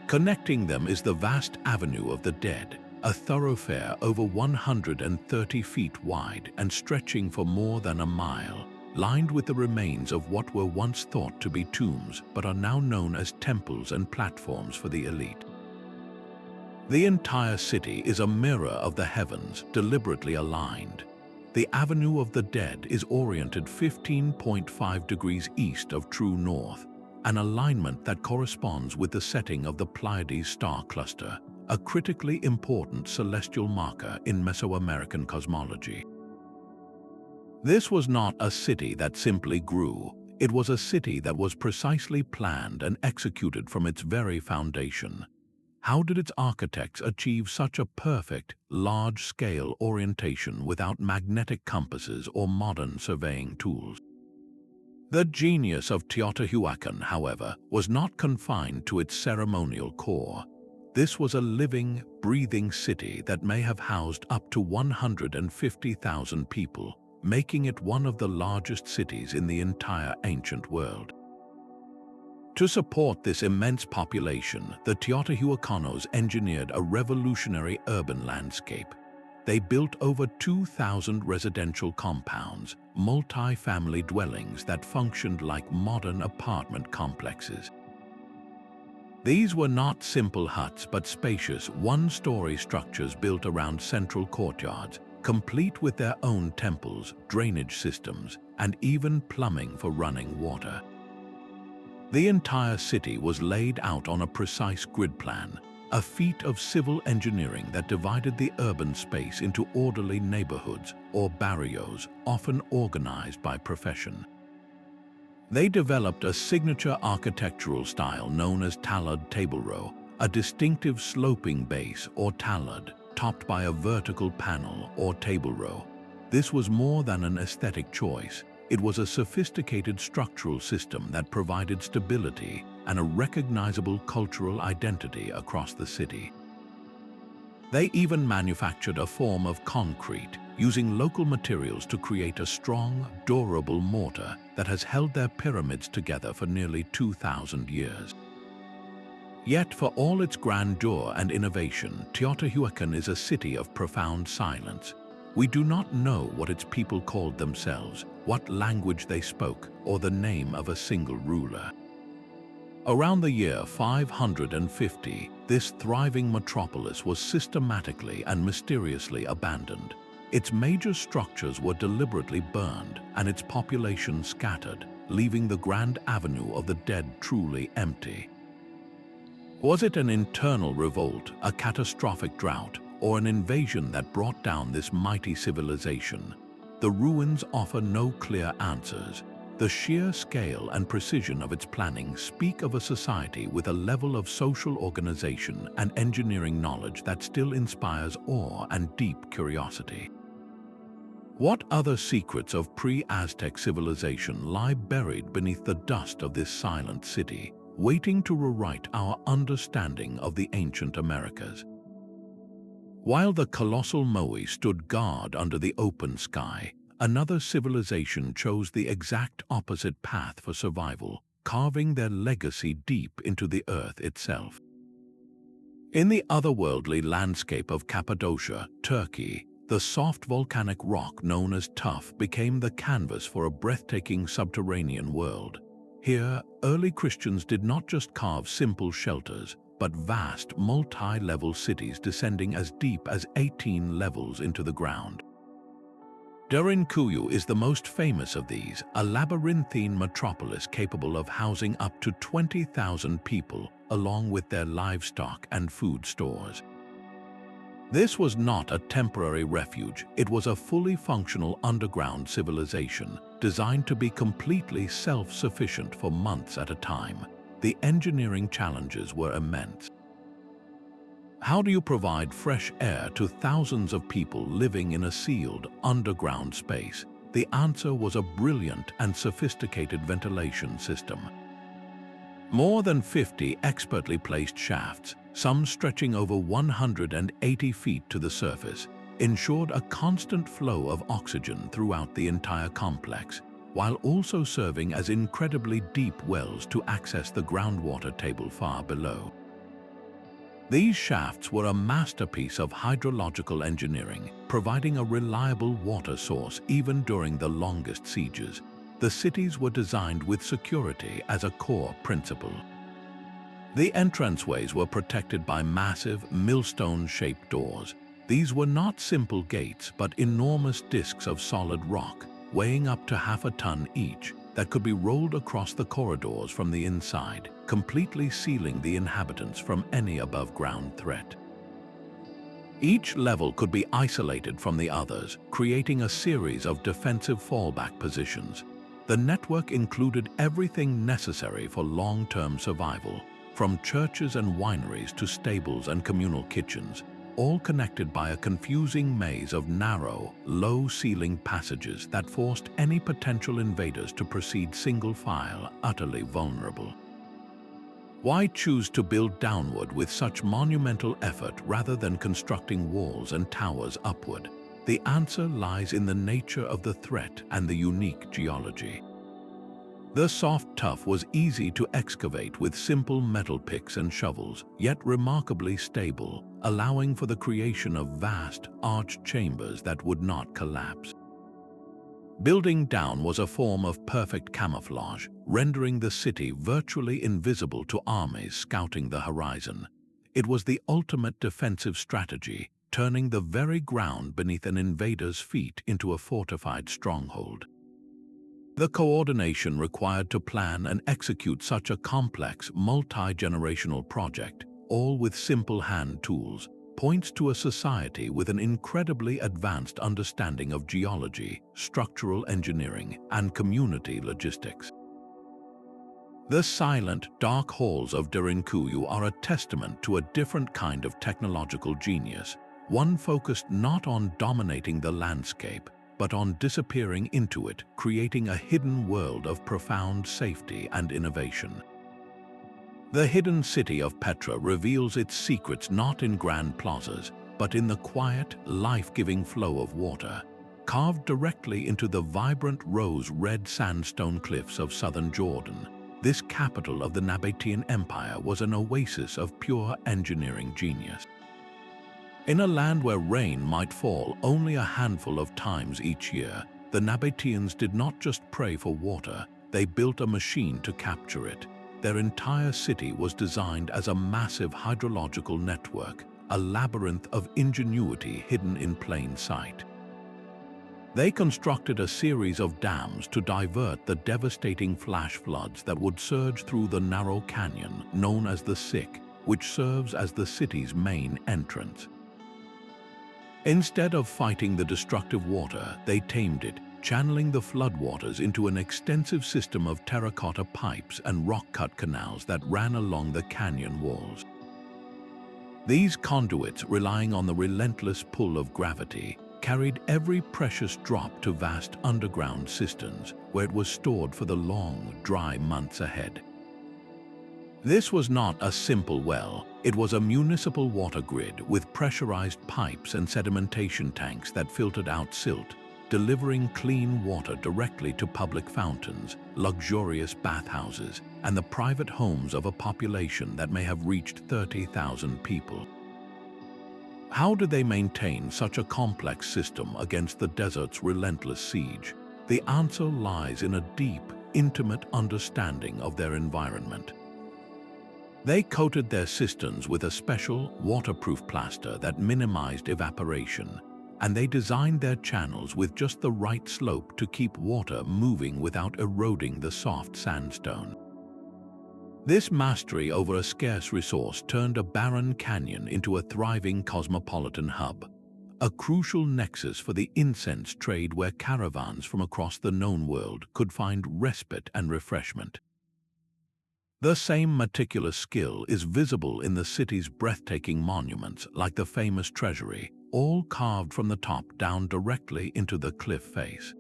Connecting them is the vast Avenue of the Dead, a thoroughfare over 130 feet wide and stretching for more than a mile, lined with the remains of what were once thought to be tombs but are now known as temples and platforms for the elite. The entire city is a mirror of the heavens, deliberately aligned. The Avenue of the Dead is oriented 15.5 degrees east of true north, an alignment that corresponds with the setting of the Pleiades star cluster, a critically important celestial marker in Mesoamerican cosmology. This was not a city that simply grew. It was a city that was precisely planned and executed from its very foundation. How did its architects achieve such a perfect, large-scale orientation without magnetic compasses or modern surveying tools? The genius of Teotihuacan, however, was not confined to its ceremonial core. This was a living, breathing city that may have housed up to 150,000 people, making it one of the largest cities in the entire ancient world. To support this immense population, the Teotihuacanos engineered a revolutionary urban landscape. They built over 2,000 residential compounds, multi-family dwellings that functioned like modern apartment complexes. These were not simple huts but spacious, one-story structures built around central courtyards, complete with their own temples, drainage systems, and even plumbing for running water. The entire city was laid out on a precise grid plan, a feat of civil engineering that divided the urban space into orderly neighborhoods or barrios, often organized by profession. They developed a signature architectural style known as talud table row, a distinctive sloping base or talud, topped by a vertical panel or table row. This was more than an aesthetic choice. It was a sophisticated structural system that provided stability and a recognizable cultural identity across the city. They even manufactured a form of concrete, using local materials to create a strong, durable mortar that has held their pyramids together for nearly 2,000 years. Yet, for all its grandeur and innovation, Teotihuacan is a city of profound silence. We do not know what its people called themselves, what language they spoke, or the name of a single ruler. Around the year 550, this thriving metropolis was systematically and mysteriously abandoned. Its major structures were deliberately burned and its population scattered, leaving the grand avenue of the dead truly empty. Was it an internal revolt, a catastrophic drought, or an invasion that brought down this mighty civilization? The ruins offer no clear answers. The sheer scale and precision of its planning speak of a society with a level of social organization and engineering knowledge that still inspires awe and deep curiosity. What other secrets of pre-Aztec civilization lie buried beneath the dust of this silent city, waiting to rewrite our understanding of the ancient Americas? While the colossal Moai stood guard under the open sky, another civilization chose the exact opposite path for survival, carving their legacy deep into the earth itself. In the otherworldly landscape of Cappadocia, Turkey, the soft volcanic rock known as tuff became the canvas for a breathtaking subterranean world. Here, early Christians did not just carve simple shelters, but vast multi-level cities descending as deep as 18 levels into the ground. Derinkuyu is the most famous of these, a labyrinthine metropolis capable of housing up to 20,000 people, along with their livestock and food stores. This was not a temporary refuge, it was a fully functional underground civilization, designed to be completely self-sufficient for months at a time. The engineering challenges were immense. How do you provide fresh air to thousands of people living in a sealed, underground space? The answer was a brilliant and sophisticated ventilation system. More than 50 expertly placed shafts, some stretching over 180 feet to the surface, ensured a constant flow of oxygen throughout the entire complex, while also serving as incredibly deep wells to access the groundwater table far below. These shafts were a masterpiece of hydrological engineering, providing a reliable water source even during the longest sieges. The cities were designed with security as a core principle. The entranceways were protected by massive, millstone-shaped doors. These were not simple gates, but enormous discs of solid rock, weighing up to half a ton each, that could be rolled across the corridors from the inside, completely sealing the inhabitants from any above-ground threat. Each level could be isolated from the others, creating a series of defensive fallback positions. The network included everything necessary for long-term survival, from churches and wineries to stables and communal kitchens, all connected by a confusing maze of narrow, low-ceilinged passages that forced any potential invaders to proceed single file, utterly vulnerable. Why choose to build downward with such monumental effort rather than constructing walls and towers upward? The answer lies in the nature of the threat and the unique geology. The soft tuff was easy to excavate with simple metal picks and shovels, yet remarkably stable, allowing for the creation of vast, arched chambers that would not collapse. Building down was a form of perfect camouflage, rendering the city virtually invisible to armies scouting the horizon. It was the ultimate defensive strategy, turning the very ground beneath an invader's feet into a fortified stronghold. The coordination required to plan and execute such a complex, multi-generational project, all with simple hand tools, points to a society with an incredibly advanced understanding of geology, structural engineering, and community logistics. The silent, dark halls of Derinkuyu are a testament to a different kind of technological genius, one focused not on dominating the landscape, but on disappearing into it, creating a hidden world of profound safety and innovation. The hidden city of Petra reveals its secrets not in grand plazas, but in the quiet, life-giving flow of water, carved directly into the vibrant rose-red sandstone cliffs of southern Jordan. This capital of the Nabatean Empire was an oasis of pure engineering genius. In a land where rain might fall only a handful of times each year, the Nabateans did not just pray for water, they built a machine to capture it. Their entire city was designed as a massive hydrological network, a labyrinth of ingenuity hidden in plain sight. They constructed a series of dams to divert the devastating flash floods that would surge through the narrow canyon known as the Sick, which serves as the city's main entrance. Instead of fighting the destructive water, they tamed it, channeling the floodwaters into an extensive system of terracotta pipes and rock-cut canals that ran along the canyon walls. These conduits, relying on the relentless pull of gravity, carried every precious drop to vast underground cisterns, where it was stored for the long, dry months ahead. This was not a simple well, it was a municipal water grid with pressurized pipes and sedimentation tanks that filtered out silt, delivering clean water directly to public fountains, luxurious bathhouses, and the private homes of a population that may have reached 30,000 people. How do they maintain such a complex system against the desert's relentless siege? The answer lies in a deep, intimate understanding of their environment. They coated their cisterns with a special, waterproof plaster that minimized evaporation, and they designed their channels with just the right slope to keep water moving without eroding the soft sandstone. This mastery over a scarce resource turned a barren canyon into a thriving cosmopolitan hub, a crucial nexus for the incense trade where caravans from across the known world could find respite and refreshment. The same meticulous skill is visible in the city's breathtaking monuments like the famous treasury, all carved from the top down directly into the cliff face.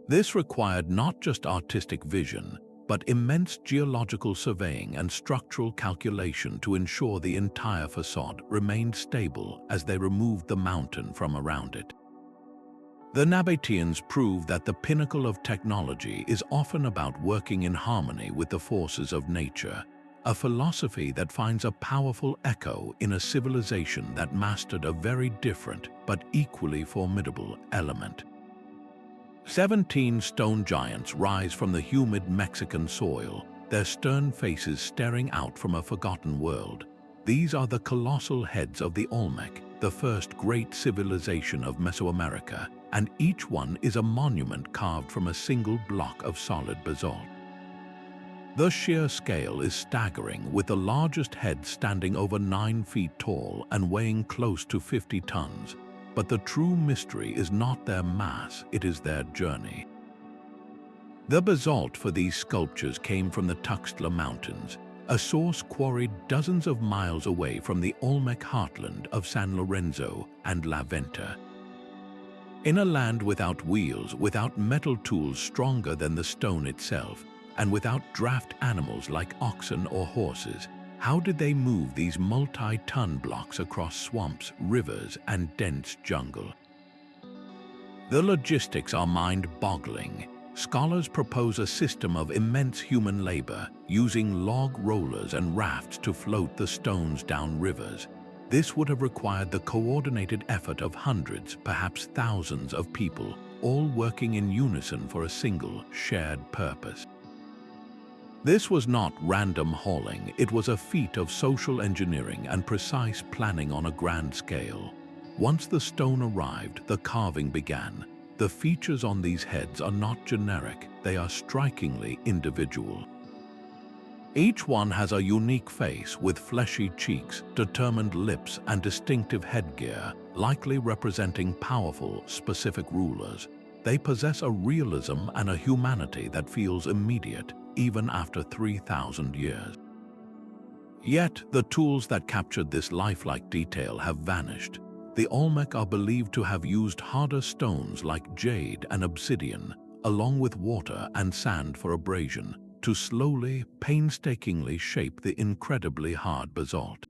This required not just artistic vision, but immense geological surveying and structural calculation to ensure the entire facade remained stable as they removed the mountain from around it. The Nabateans proved that the pinnacle of technology is often about working in harmony with the forces of nature, a philosophy that finds a powerful echo in a civilization that mastered a very different but equally formidable element. 17 stone giants rise from the humid Mexican soil, their stern faces staring out from a forgotten world. These are the colossal heads of the Olmec, the first great civilization of Mesoamerica, and each one is a monument carved from a single block of solid basalt. The sheer scale is staggering, with the largest head standing over 9 feet tall and weighing close to 50 tons. But the true mystery is not their mass, it is their journey. The basalt for these sculptures came from the Tuxtla Mountains, a source quarried dozens of miles away from the Olmec heartland of San Lorenzo and La Venta. In a land without wheels, without metal tools stronger than the stone itself, and without draft animals like oxen or horses, how did they move these multi-ton blocks across swamps, rivers, and dense jungle? The logistics are mind-boggling. Scholars propose a system of immense human labor, using log rollers and rafts to float the stones down rivers. This would have required the coordinated effort of hundreds, perhaps thousands of people, all working in unison for a single, shared purpose. This was not random hauling, it was a feat of social engineering and precise planning on a grand scale. Once the stone arrived, the carving began. The features on these heads are not generic, they are strikingly individual. Each one has a unique face with fleshy cheeks, determined lips, and distinctive headgear, likely representing powerful, specific rulers. They possess a realism and a humanity that feels immediate, even after 3,000 years. Yet, the tools that captured this lifelike detail have vanished. The Olmec are believed to have used harder stones like jade and obsidian, along with water and sand for abrasion, to slowly, painstakingly shape the incredibly hard basalt.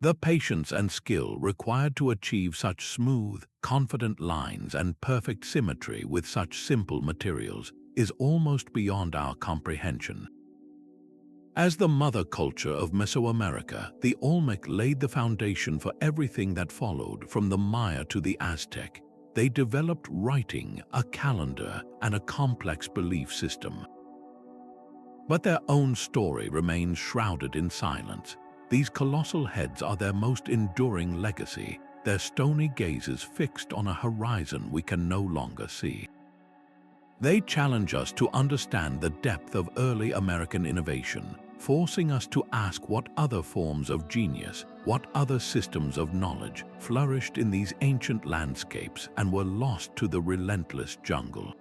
The patience and skill required to achieve such smooth, confident lines and perfect symmetry with such simple materials is almost beyond our comprehension. As the mother culture of Mesoamerica, the Olmec laid the foundation for everything that followed, from the Maya to the Aztec. They developed writing, a calendar, and a complex belief system. But their own story remains shrouded in silence. These colossal heads are their most enduring legacy, their stony gazes fixed on a horizon we can no longer see. They challenge us to understand the depth of early American innovation, forcing us to ask what other forms of genius, what other systems of knowledge flourished in these ancient landscapes and were lost to the relentless jungle.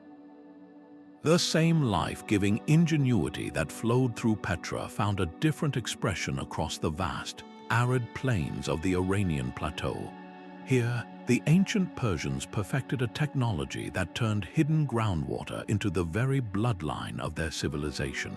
The same life-giving ingenuity that flowed through Petra found a different expression across the vast, arid plains of the Iranian plateau. Here, the ancient Persians perfected a technology that turned hidden groundwater into the very bloodline of their civilization.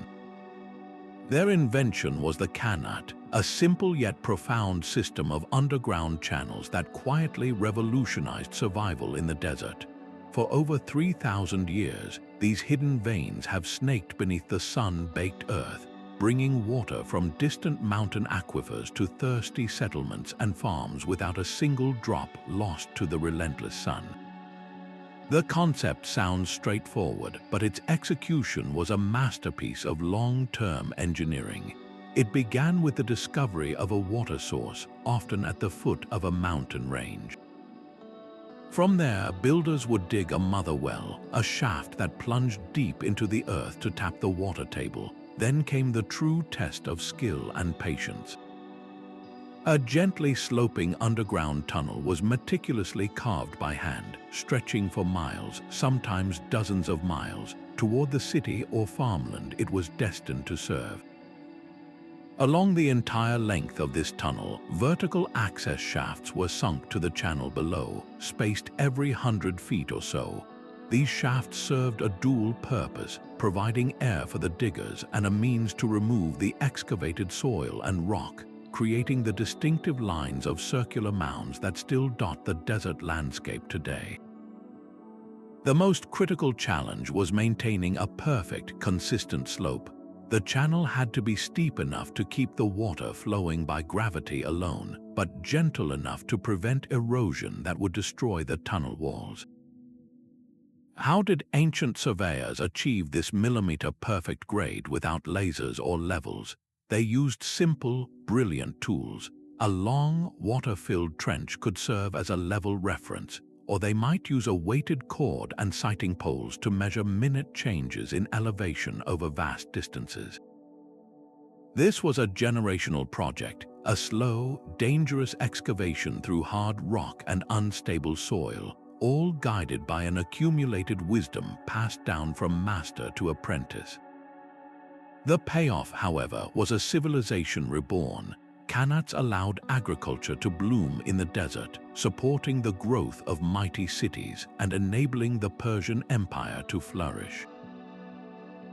Their invention was the Qanat, a simple yet profound system of underground channels that quietly revolutionized survival in the desert. For over 3,000 years, these hidden veins have snaked beneath the sun-baked earth, bringing water from distant mountain aquifers to thirsty settlements and farms without a single drop lost to the relentless sun. The concept sounds straightforward, but its execution was a masterpiece of long-term engineering. It began with the discovery of a water source, often at the foot of a mountain range. From there, builders would dig a mother well, a shaft that plunged deep into the earth to tap the water table. Then came the true test of skill and patience. A gently sloping underground tunnel was meticulously carved by hand, stretching for miles, sometimes dozens of miles, toward the city or farmland it was destined to serve. Along the entire length of this tunnel, vertical access shafts were sunk to the channel below, spaced every 100 feet or so. These shafts served a dual purpose, providing air for the diggers and a means to remove the excavated soil and rock, creating the distinctive lines of circular mounds that still dot the desert landscape today. The most critical challenge was maintaining a perfect, consistent slope. The channel had to be steep enough to keep the water flowing by gravity alone, but gentle enough to prevent erosion that would destroy the tunnel walls. How did ancient surveyors achieve this millimeter-perfect grade without lasers or levels? They used simple, brilliant tools. A long, water-filled trench could serve as a level reference, or they might use a weighted cord and sighting poles to measure minute changes in elevation over vast distances. This was a generational project, a slow, dangerous excavation through hard rock and unstable soil, all guided by an accumulated wisdom passed down from master to apprentice. The payoff, however, was a civilization reborn. Qanats allowed agriculture to bloom in the desert, supporting the growth of mighty cities and enabling the Persian Empire to flourish.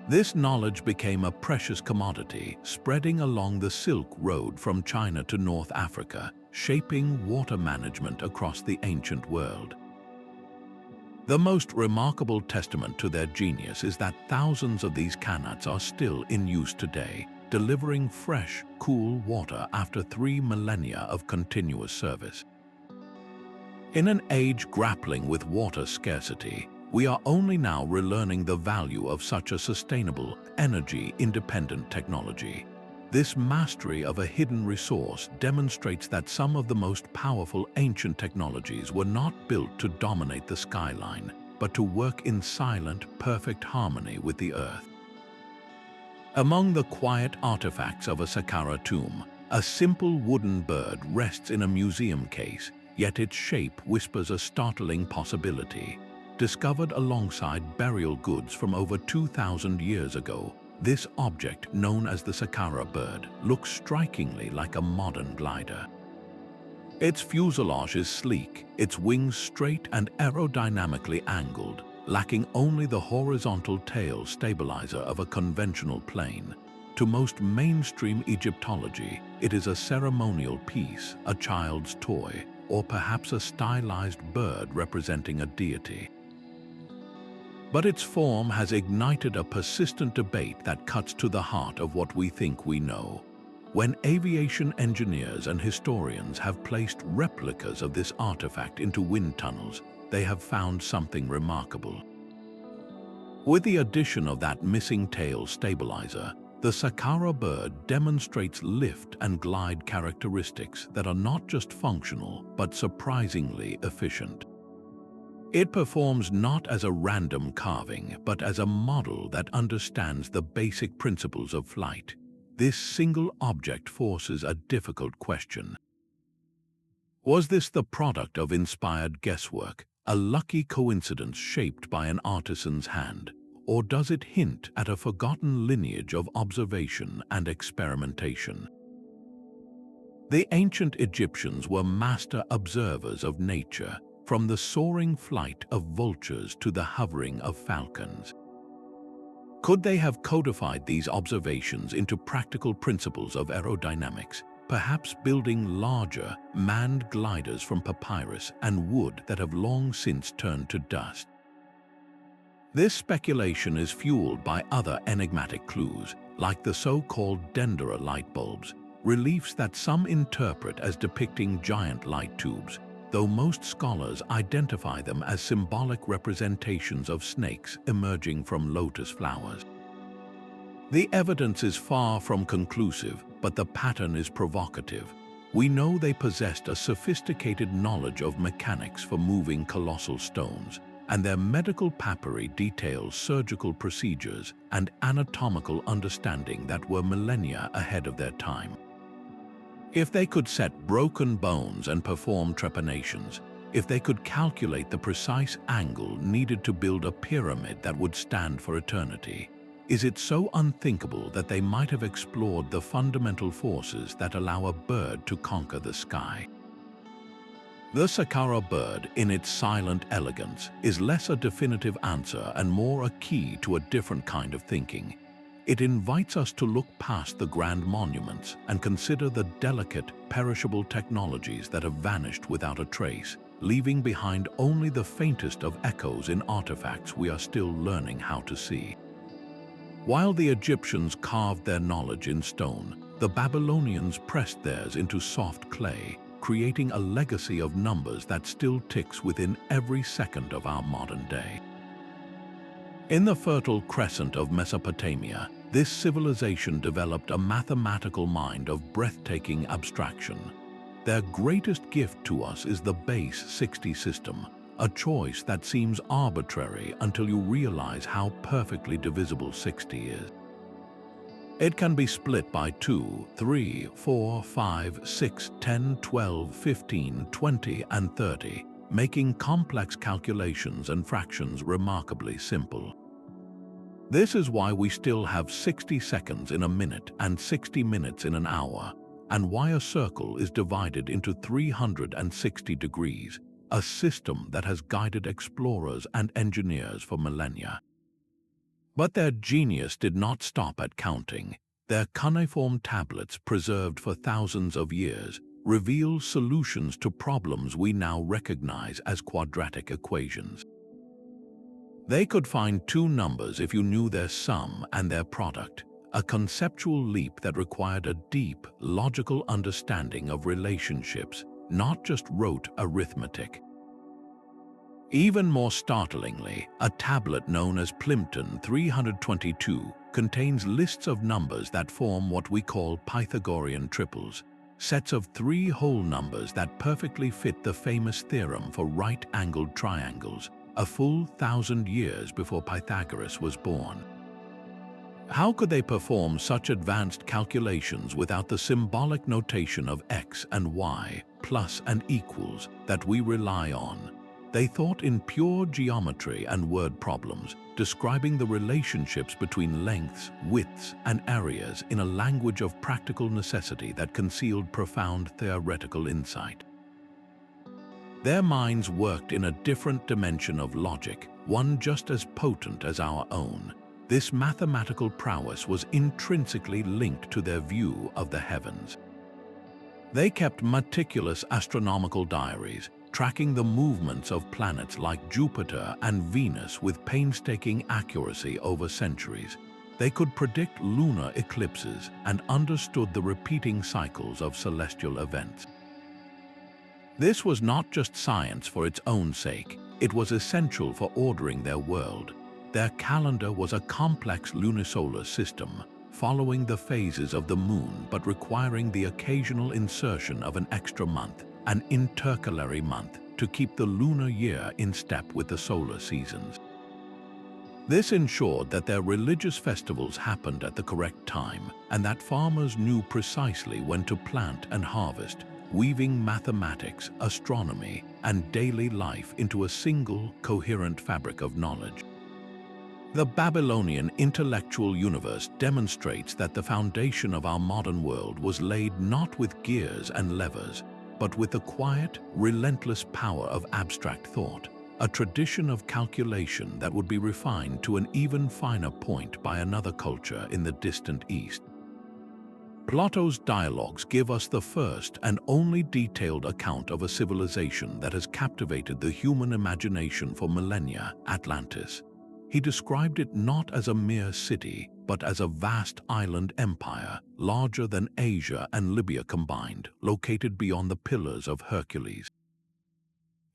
This knowledge became a precious commodity, spreading along the Silk Road from China to North Africa, shaping water management across the ancient world. The most remarkable testament to their genius is that thousands of these Qanats are still in use today, delivering fresh, cool water after 3 millennia of continuous service. In an age grappling with water scarcity, we are only now relearning the value of such a sustainable, energy-independent technology. This mastery of a hidden resource demonstrates that some of the most powerful ancient technologies were not built to dominate the skyline, but to work in silent, perfect harmony with the earth. Among the quiet artifacts of a Saqqara tomb, a simple wooden bird rests in a museum case, yet its shape whispers a startling possibility. Discovered alongside burial goods from over 2,000 years ago, this object, known as the Saqqara bird, looks strikingly like a modern glider. Its fuselage is sleek, its wings straight and aerodynamically angled, lacking only the horizontal tail stabilizer of a conventional plane. To most mainstream Egyptology, it is a ceremonial piece, a child's toy, or perhaps a stylized bird representing a deity. But its form has ignited a persistent debate that cuts to the heart of what we think we know. When aviation engineers and historians have placed replicas of this artifact into wind tunnels, they have found something remarkable. With the addition of that missing tail stabilizer, the Saqqara bird demonstrates lift and glide characteristics that are not just functional, but surprisingly efficient. It performs not as a random carving, but as a model that understands the basic principles of flight. This single object forces a difficult question. Was this the product of inspired guesswork, a lucky coincidence shaped by an artisan's hand, or does it hint at a forgotten lineage of observation and experimentation? The ancient Egyptians were master observers of nature, from the soaring flight of vultures to the hovering of falcons. Could they have codified these observations into practical principles of aerodynamics, perhaps building larger, manned gliders from papyrus and wood that have long since turned to dust? This speculation is fueled by other enigmatic clues, like the so-called Dendera light bulbs, reliefs that some interpret as depicting giant light tubes, though most scholars identify them as symbolic representations of snakes emerging from lotus flowers. The evidence is far from conclusive, but the pattern is provocative. We know they possessed a sophisticated knowledge of mechanics for moving colossal stones, and their medical papyri details surgical procedures and anatomical understanding that were millennia ahead of their time. If they could set broken bones and perform trepanations, if they could calculate the precise angle needed to build a pyramid that would stand for eternity, is it so unthinkable that they might have explored the fundamental forces that allow a bird to conquer the sky? The Saqqara bird, in its silent elegance, is less a definitive answer and more a key to a different kind of thinking. It invites us to look past the grand monuments and consider the delicate, perishable technologies that have vanished without a trace, leaving behind only the faintest of echoes in artifacts we are still learning how to see. While the Egyptians carved their knowledge in stone, the Babylonians pressed theirs into soft clay, creating a legacy of numbers that still ticks within every second of our modern day. In the Fertile Crescent of Mesopotamia, this civilization developed a mathematical mind of breathtaking abstraction. Their greatest gift to us is the base 60 system, a choice that seems arbitrary until you realize how perfectly divisible 60 is. It can be split by 2, 3, 4, 5, 6, 10, 12, 15, 20, and 30, making complex calculations and fractions remarkably simple. This is why we still have 60 seconds in a minute and 60 minutes in an hour, and why a circle is divided into 360 degrees, a system that has guided explorers and engineers for millennia. But their genius did not stop at counting. Their cuneiform tablets, preserved for thousands of years, reveal solutions to problems we now recognize as quadratic equations. They could find two numbers if you knew their sum and their product, a conceptual leap that required a deep, logical understanding of relationships, not just rote arithmetic. Even more startlingly, a tablet known as Plimpton 322 contains lists of numbers that form what we call Pythagorean triples, sets of three whole numbers that perfectly fit the famous theorem for right-angled triangles, a full 1,000 years before Pythagoras was born. How could they perform such advanced calculations without the symbolic notation of x and y, plus and equals, that we rely on? They thought in pure geometry and word problems, describing the relationships between lengths, widths, and areas in a language of practical necessity that concealed profound theoretical insight. Their minds worked in a different dimension of logic, one just as potent as our own. This mathematical prowess was intrinsically linked to their view of the heavens. They kept meticulous astronomical diaries, tracking the movements of planets like Jupiter and Venus with painstaking accuracy over centuries. They could predict lunar eclipses and understood the repeating cycles of celestial events. This was not just science for its own sake, it was essential for ordering their world. Their calendar was a complex lunisolar system, following the phases of the moon but requiring the occasional insertion of an extra month, an intercalary month, to keep the lunar year in step with the solar seasons. This ensured that their religious festivals happened at the correct time and that farmers knew precisely when to plant and harvest, weaving mathematics, astronomy, and daily life into a single, coherent fabric of knowledge. The Babylonian intellectual universe demonstrates that the foundation of our modern world was laid not with gears and levers, but with the quiet, relentless power of abstract thought, a tradition of calculation that would be refined to an even finer point by another culture in the distant East. Plato's dialogues give us the first and only detailed account of a civilization that has captivated the human imagination for millennia, Atlantis. He described it not as a mere city, but as a vast island empire, larger than Asia and Libya combined, located beyond the Pillars of Hercules.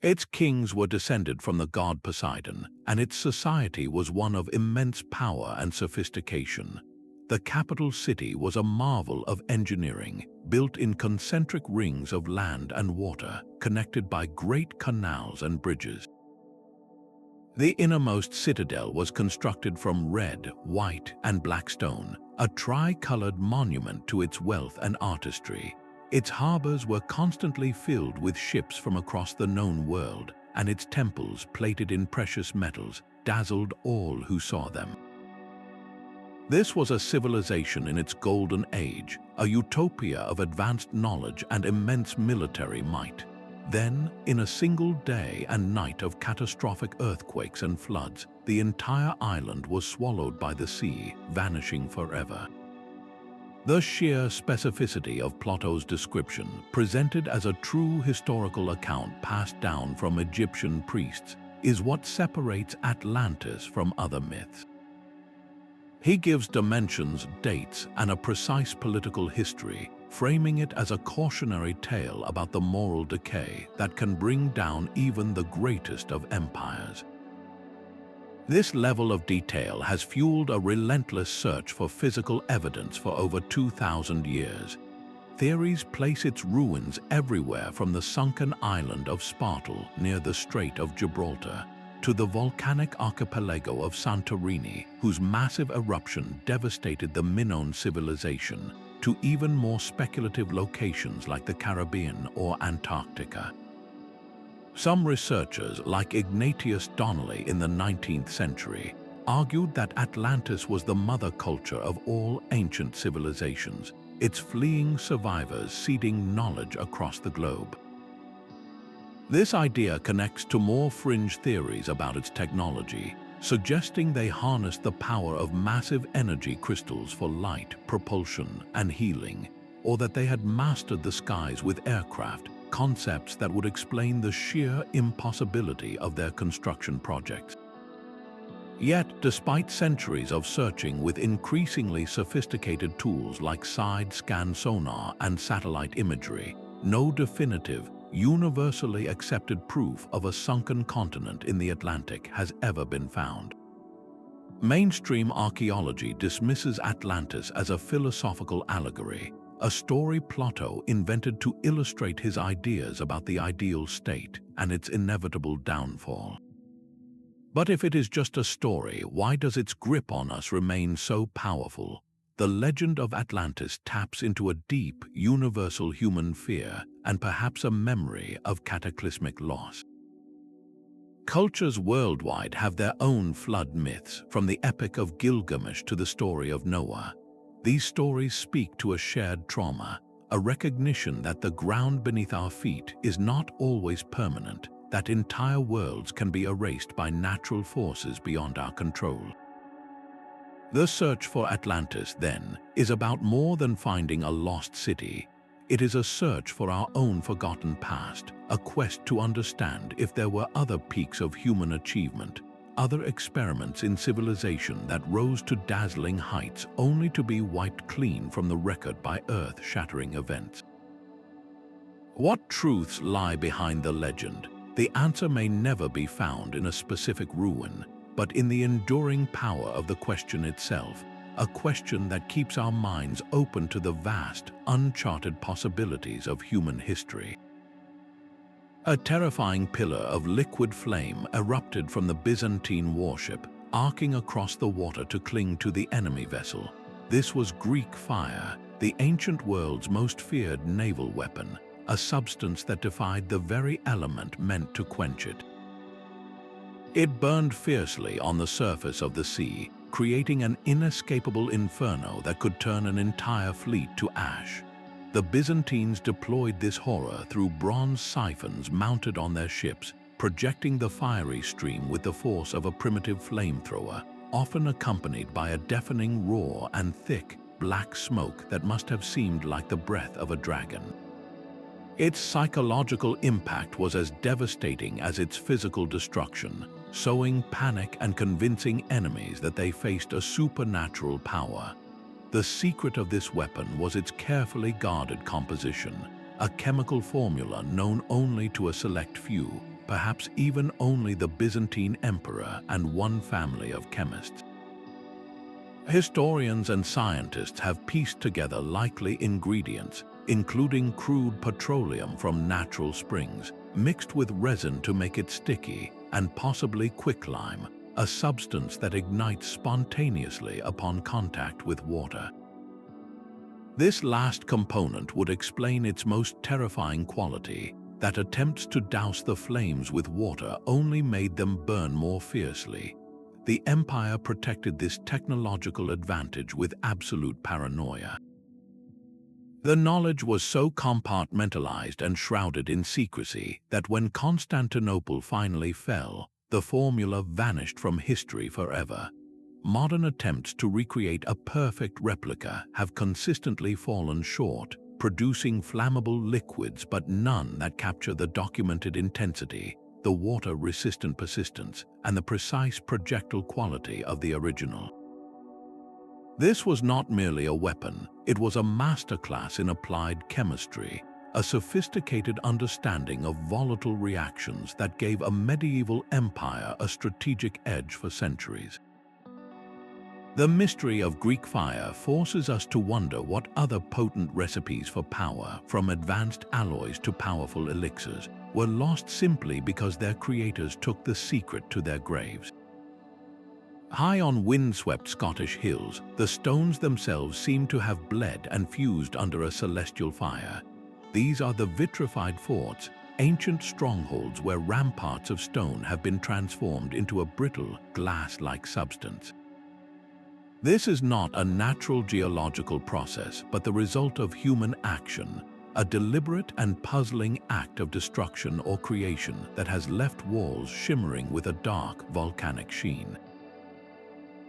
Its kings were descended from the god Poseidon, and its society was one of immense power and sophistication. The capital city was a marvel of engineering, built in concentric rings of land and water, connected by great canals and bridges. The innermost citadel was constructed from red, white, and black stone, a tri-colored monument to its wealth and artistry. Its harbors were constantly filled with ships from across the known world, and its temples, plated in precious metals, dazzled all who saw them. This was a civilization in its golden age, a utopia of advanced knowledge and immense military might. Then, in a single day and night of catastrophic earthquakes and floods, the entire island was swallowed by the sea, vanishing forever. The sheer specificity of Plato's description, presented as a true historical account passed down from Egyptian priests, is what separates Atlantis from other myths. He gives dimensions, dates, and a precise political history, framing it as a cautionary tale about the moral decay that can bring down even the greatest of empires. This level of detail has fueled a relentless search for physical evidence for over 2,000 years. Theories place its ruins everywhere from the sunken island of Spartel near the Strait of Gibraltar to the volcanic archipelago of Santorini, whose massive eruption devastated the Minoan civilization, to even more speculative locations like the Caribbean or Antarctica. Some researchers, like Ignatius Donnelly in the 19th century, argued that Atlantis was the mother culture of all ancient civilizations, its fleeing survivors seeding knowledge across the globe. This idea connects to more fringe theories about its technology, suggesting they harnessed the power of massive energy crystals for light, propulsion, and healing, or that they had mastered the skies with aircraft, concepts that would explain the sheer impossibility of their construction projects. Yet, despite centuries of searching with increasingly sophisticated tools like side-scan sonar and satellite imagery, no definitive, universally accepted proof of a sunken continent in the Atlantic has ever been found. Mainstream archaeology dismisses Atlantis as a philosophical allegory, a story Plato invented to illustrate his ideas about the ideal state and its inevitable downfall. But if it is just a story, why does its grip on us remain so powerful? The legend of Atlantis taps into a deep, universal human fear and perhaps a memory of cataclysmic loss. Cultures worldwide have their own flood myths, from the Epic of Gilgamesh to the story of Noah. These stories speak to a shared trauma, a recognition that the ground beneath our feet is not always permanent, that entire worlds can be erased by natural forces beyond our control. The search for Atlantis, then, is about more than finding a lost city. It is a search for our own forgotten past, a quest to understand if there were other peaks of human achievement, other experiments in civilization that rose to dazzling heights only to be wiped clean from the record by earth-shattering events. What truths lie behind the legend? The answer may never be found in a specific ruin, but in the enduring power of the question itself, a question that keeps our minds open to the vast, uncharted possibilities of human history. A terrifying pillar of liquid flame erupted from the Byzantine warship, arcing across the water to cling to the enemy vessel. This was Greek fire, the ancient world's most feared naval weapon, a substance that defied the very element meant to quench it. It burned fiercely on the surface of the sea, creating an inescapable inferno that could turn an entire fleet to ash. The Byzantines deployed this horror through bronze siphons mounted on their ships, projecting the fiery stream with the force of a primitive flamethrower, often accompanied by a deafening roar and thick, black smoke that must have seemed like the breath of a dragon. Its psychological impact was as devastating as its physical destruction, sowing panic and convincing enemies that they faced a supernatural power. The secret of this weapon was its carefully guarded composition, a chemical formula known only to a select few, perhaps even only the Byzantine emperor and one family of chemists. Historians and scientists have pieced together likely ingredients, including crude petroleum from natural springs, mixed with resin to make it sticky, and possibly quicklime, a substance that ignites spontaneously upon contact with water. This last component would explain its most terrifying quality, that attempts to douse the flames with water only made them burn more fiercely. The empire protected this technological advantage with absolute paranoia. The knowledge was so compartmentalized and shrouded in secrecy that when Constantinople finally fell, the formula vanished from history forever. Modern attempts to recreate a perfect replica have consistently fallen short, producing flammable liquids but none that capture the documented intensity, the water-resistant persistence, and the precise projectile quality of the original. This was not merely a weapon, it was a masterclass in applied chemistry, a sophisticated understanding of volatile reactions that gave a medieval empire a strategic edge for centuries. The mystery of Greek fire forces us to wonder what other potent recipes for power, from advanced alloys to powerful elixirs, were lost simply because their creators took the secret to their graves. High on windswept Scottish hills, the stones themselves seem to have bled and fused under a celestial fire. These are the vitrified forts, ancient strongholds where ramparts of stone have been transformed into a brittle, glass-like substance. This is not a natural geological process, but the result of human action, a deliberate and puzzling act of destruction or creation that has left walls shimmering with a dark volcanic sheen.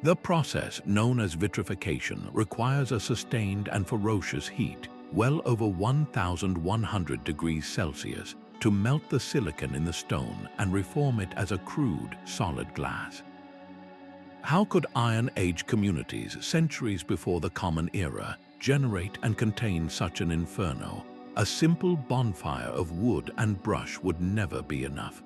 The process, known as vitrification, requires a sustained and ferocious heat, well over 1,100 degrees Celsius, to melt the silicon in the stone and reform it as a crude, solid glass. How could Iron Age communities, centuries before the Common Era, generate and contain such an inferno? A simple bonfire of wood and brush would never be enough.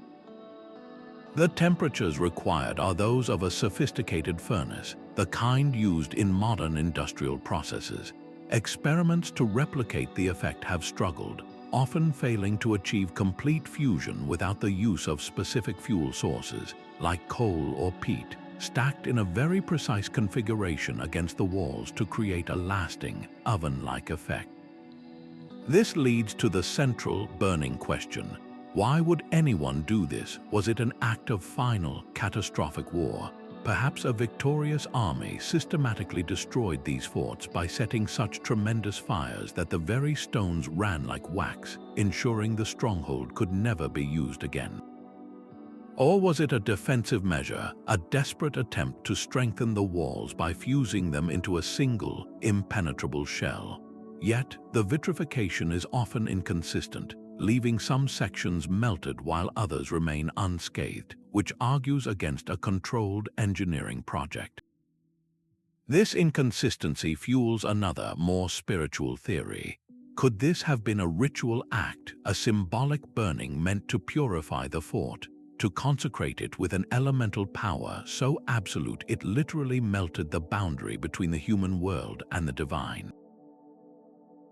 The temperatures required are those of a sophisticated furnace, the kind used in modern industrial processes. Experiments to replicate the effect have struggled, often failing to achieve complete fusion without the use of specific fuel sources, like coal or peat, stacked in a very precise configuration against the walls to create a lasting, oven-like effect. This leads to the central, burning question. Why would anyone do this? Was it an act of final, catastrophic war? Perhaps a victorious army systematically destroyed these forts by setting such tremendous fires that the very stones ran like wax, ensuring the stronghold could never be used again. Or was it a defensive measure, a desperate attempt to strengthen the walls by fusing them into a single, impenetrable shell? Yet, the vitrification is often inconsistent, leaving some sections melted while others remain unscathed, which argues against a controlled engineering project. This inconsistency fuels another, more spiritual theory. Could this have been a ritual act, a symbolic burning meant to purify the fort, to consecrate it with an elemental power so absolute it literally melted the boundary between the human world and the divine?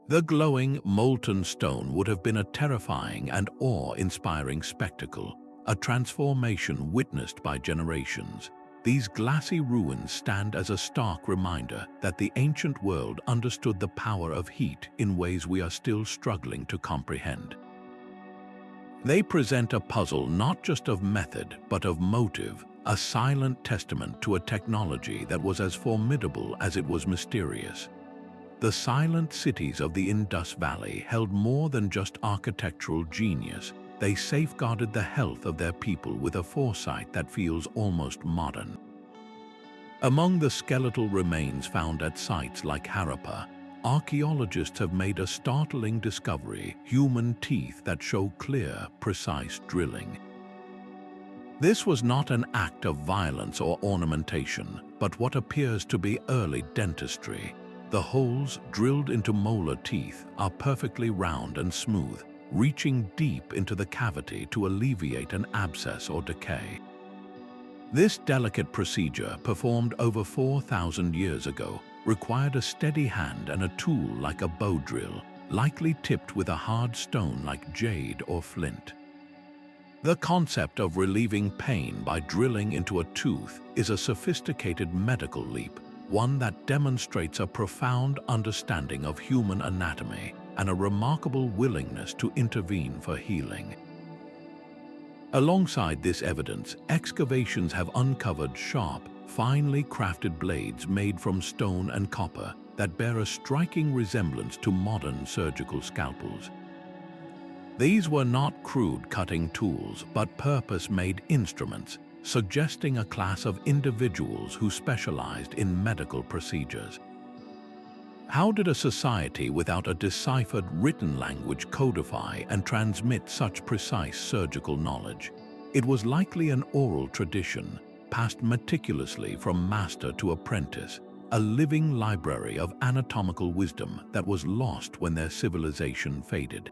The glowing, molten stone would have been a terrifying and awe-inspiring spectacle, a transformation witnessed by generations. These glassy ruins stand as a stark reminder that the ancient world understood the power of heat in ways we are still struggling to comprehend. They present a puzzle not just of method, but of motive, a silent testament to a technology that was as formidable as it was mysterious. The silent cities of the Indus Valley held more than just architectural genius. They safeguarded the health of their people with a foresight that feels almost modern. Among the skeletal remains found at sites like Harappa, archaeologists have made a startling discovery: human teeth that show clear, precise drilling. This was not an act of violence or ornamentation, but what appears to be early dentistry. The holes drilled into molar teeth are perfectly round and smooth, reaching deep into the cavity to alleviate an abscess or decay. This delicate procedure, performed over 4,000 years ago, required a steady hand and a tool like a bow drill, likely tipped with a hard stone like jade or flint. The concept of relieving pain by drilling into a tooth is a sophisticated medical leap, one that demonstrates a profound understanding of human anatomy and a remarkable willingness to intervene for healing. Alongside this evidence, excavations have uncovered sharp, finely crafted blades made from stone and copper that bear a striking resemblance to modern surgical scalpels. These were not crude cutting tools, but purpose-made instruments, suggesting a class of individuals who specialized in medical procedures. How did a society without a deciphered written language codify and transmit such precise surgical knowledge? It was likely an oral tradition, passed meticulously from master to apprentice, a living library of anatomical wisdom that was lost when their civilization faded.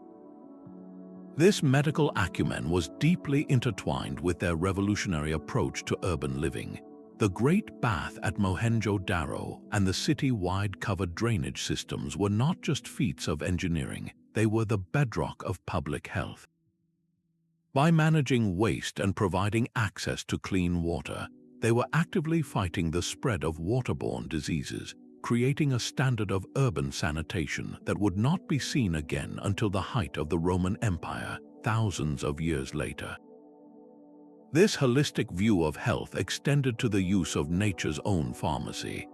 This medical acumen was deeply intertwined with their revolutionary approach to urban living. The Great Bath at Mohenjo-Daro and the city-wide covered drainage systems were not just feats of engineering, they were the bedrock of public health. By managing waste and providing access to clean water, they were actively fighting the spread of waterborne diseases, creating a standard of urban sanitation that would not be seen again until the height of the Roman Empire, thousands of years later. This holistic view of health extended to the use of nature's own pharmacy.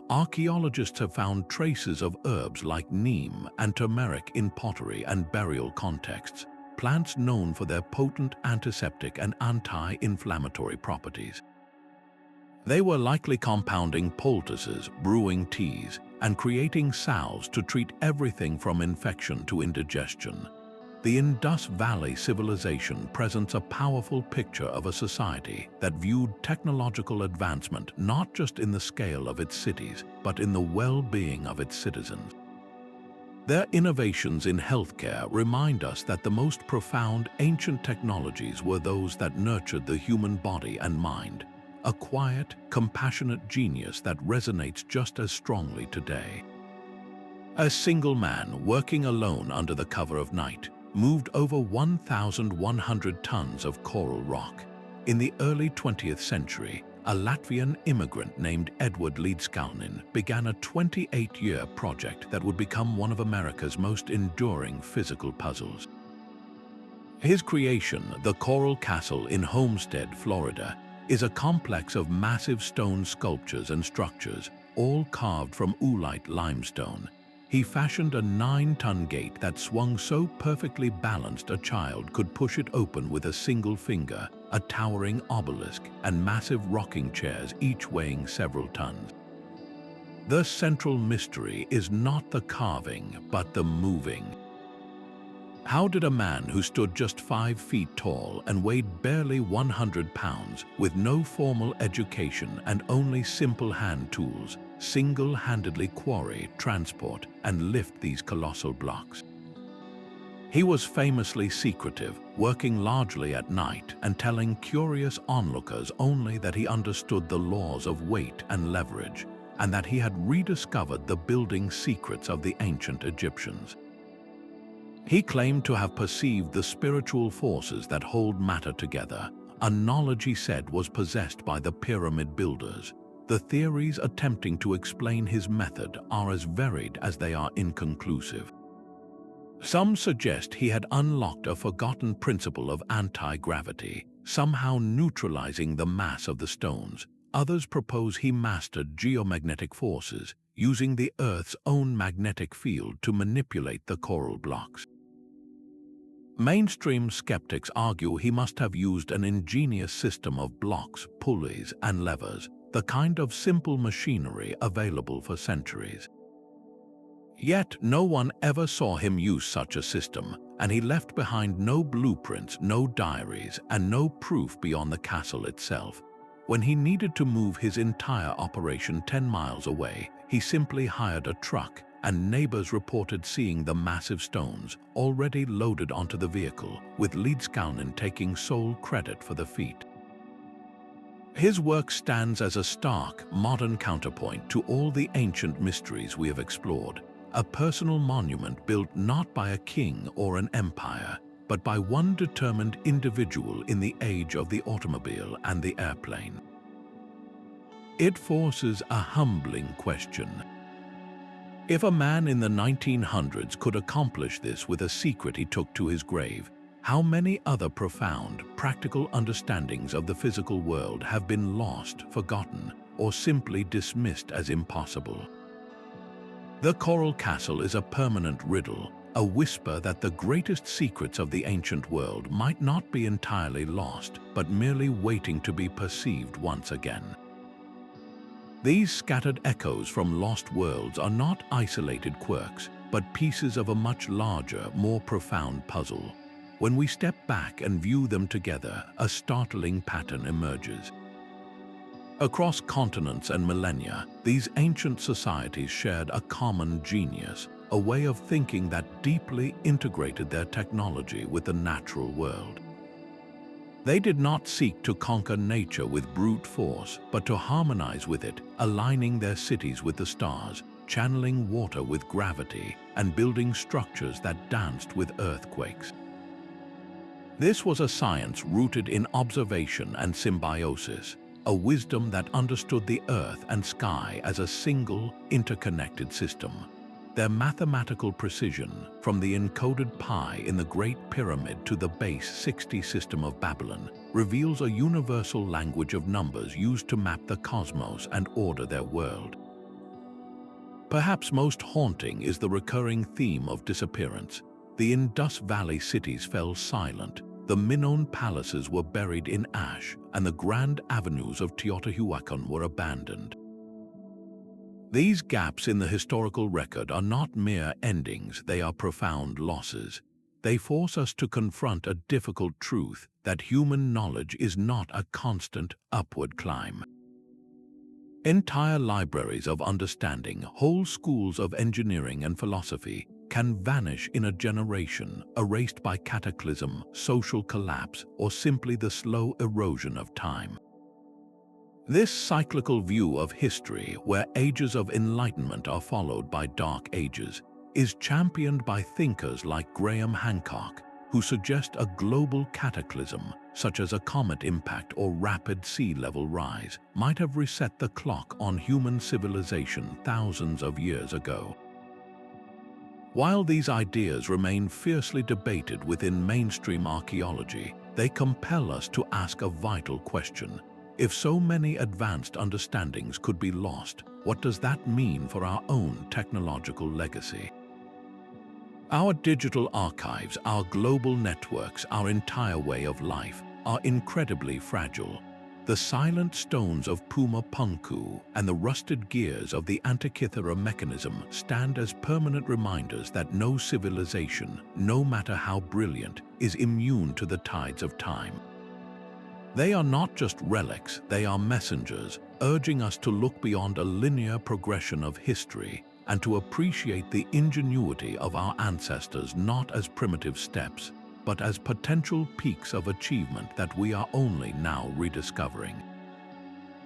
Archaeologists have found traces of herbs like neem and turmeric in pottery and burial contexts, plants known for their potent antiseptic and anti-inflammatory properties. They were likely compounding poultices, brewing teas, and creating salves to treat everything from infection to indigestion. The Indus Valley civilization presents a powerful picture of a society that viewed technological advancement not just in the scale of its cities, but in the well-being of its citizens. Their innovations in healthcare remind us that the most profound ancient technologies were those that nurtured the human body and mind, a quiet, compassionate genius that resonates just as strongly today. A single man working alone under the cover of night moved over 1,100 tons of coral rock. In the early 20th century, a Latvian immigrant named Edward Leedskalnin began a 28-year project that would become one of America's most enduring physical puzzles. His creation, the Coral Castle in Homestead, Florida, is a complex of massive stone sculptures and structures, all carved from oolite limestone. He fashioned a 9-ton gate that swung so perfectly balanced a child could push it open with a single finger, a towering obelisk, and massive rocking chairs, each weighing several tons. The central mystery is not the carving, but the moving. How did a man who stood just 5 feet tall and weighed barely 100 pounds, with no formal education and only simple hand tools, single-handedly quarry, transport, and lift these colossal blocks? He was famously secretive, working largely at night and telling curious onlookers only that he understood the laws of weight and leverage, and that he had rediscovered the building secrets of the ancient Egyptians. He claimed to have perceived the spiritual forces that hold matter together, a knowledge he said was possessed by the pyramid builders. The theories attempting to explain his method are as varied as they are inconclusive. Some suggest he had unlocked a forgotten principle of anti-gravity, somehow neutralizing the mass of the stones. Others propose he mastered geomagnetic forces, using the Earth's own magnetic field to manipulate the coral blocks. Mainstream skeptics argue he must have used an ingenious system of blocks, pulleys, and levers, the kind of simple machinery available for centuries. Yet no one ever saw him use such a system, and he left behind no blueprints, no diaries, and no proof beyond the castle itself. When he needed to move his entire operation 10 miles away, he simply hired a truck, and neighbors reported seeing the massive stones already loaded onto the vehicle, with Leedskalnin taking sole credit for the feat. His work stands as a stark, modern counterpoint to all the ancient mysteries we have explored, a personal monument built not by a king or an empire, but by one determined individual in the age of the automobile and the airplane. It forces a humbling question. If a man in the 1900s could accomplish this with a secret he took to his grave, how many other profound, practical understandings of the physical world have been lost, forgotten, or simply dismissed as impossible? The Coral Castle is a permanent riddle, a whisper that the greatest secrets of the ancient world might not be entirely lost, but merely waiting to be perceived once again. These scattered echoes from lost worlds are not isolated quirks, but pieces of a much larger, more profound puzzle. When we step back and view them together, a startling pattern emerges. Across continents and millennia, these ancient societies shared a common genius, a way of thinking that deeply integrated their technology with the natural world. They did not seek to conquer nature with brute force, but to harmonize with it, aligning their cities with the stars, channeling water with gravity, and building structures that danced with earthquakes. This was a science rooted in observation and symbiosis, a wisdom that understood the earth and sky as a single, interconnected system. Their mathematical precision, from the encoded pi in the Great Pyramid to the base 60 system of Babylon, reveals a universal language of numbers used to map the cosmos and order their world. Perhaps most haunting is the recurring theme of disappearance. The Indus Valley cities fell silent, the Minoan palaces were buried in ash, and the grand avenues of Teotihuacan were abandoned. These gaps in the historical record are not mere endings, they are profound losses. They force us to confront a difficult truth that human knowledge is not a constant upward climb. Entire libraries of understanding, whole schools of engineering and philosophy, can vanish in a generation, erased by cataclysm, social collapse, or simply the slow erosion of time. This cyclical view of history, where ages of enlightenment are followed by dark ages, is championed by thinkers like Graham Hancock, who suggest a global cataclysm, such as a comet impact or rapid sea level rise, might have reset the clock on human civilization thousands of years ago. While these ideas remain fiercely debated within mainstream archaeology, they compel us to ask a vital question. If so many advanced understandings could be lost, what does that mean for our own technological legacy? Our digital archives, our global networks, our entire way of life are incredibly fragile. The silent stones of Puma-Punku and the rusted gears of the Antikythera Mechanism stand as permanent reminders that no civilization, no matter how brilliant, is immune to the tides of time. They are not just relics, they are messengers, urging us to look beyond a linear progression of history and to appreciate the ingenuity of our ancestors not as primitive steps, but as potential peaks of achievement that we are only now rediscovering.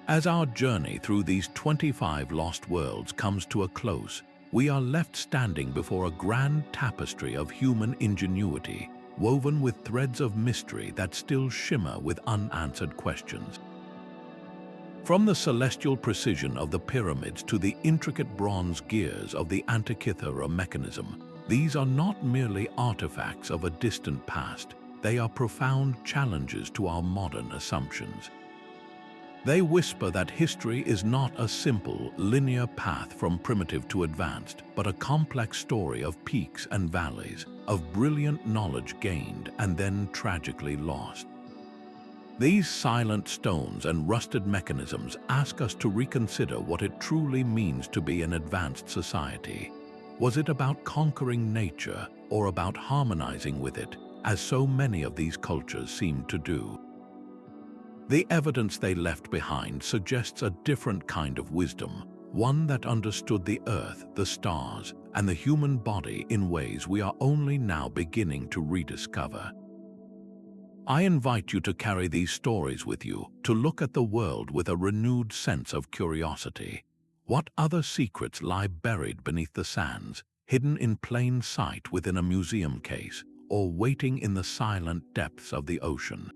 As our journey through these 25 lost worlds comes to a close, we are left standing before a grand tapestry of human ingenuity, woven with threads of mystery that still shimmer with unanswered questions. From the celestial precision of the pyramids to the intricate bronze gears of the Antikythera Mechanism, these are not merely artifacts of a distant past, they are profound challenges to our modern assumptions. They whisper that history is not a simple, linear path from primitive to advanced, but a complex story of peaks and valleys, of brilliant knowledge gained and then tragically lost. These silent stones and rusted mechanisms ask us to reconsider what it truly means to be an advanced society. Was it about conquering nature or about harmonizing with it, as so many of these cultures seem to do? The evidence they left behind suggests a different kind of wisdom, one that understood the earth, the stars, and the human body in ways we are only now beginning to rediscover. I invite you to carry these stories with you, to look at the world with a renewed sense of curiosity. What other secrets lie buried beneath the sands, hidden in plain sight within a museum case, or waiting in the silent depths of the ocean?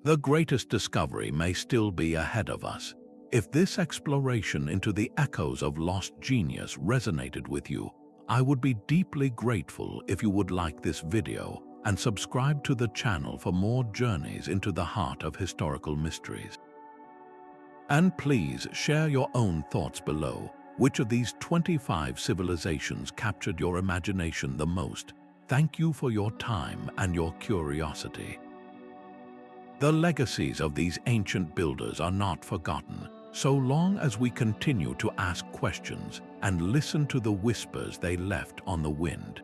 The greatest discovery may still be ahead of us. If this exploration into the echoes of lost genius resonated with you, I would be deeply grateful if you would like this video and subscribe to the channel for more journeys into the heart of historical mysteries. And please share your own thoughts below. Which of these 25 civilizations captured your imagination the most? Thank you for your time and your curiosity. The legacies of these ancient builders are not forgotten, so long as we continue to ask questions and listen to the whispers they left on the wind.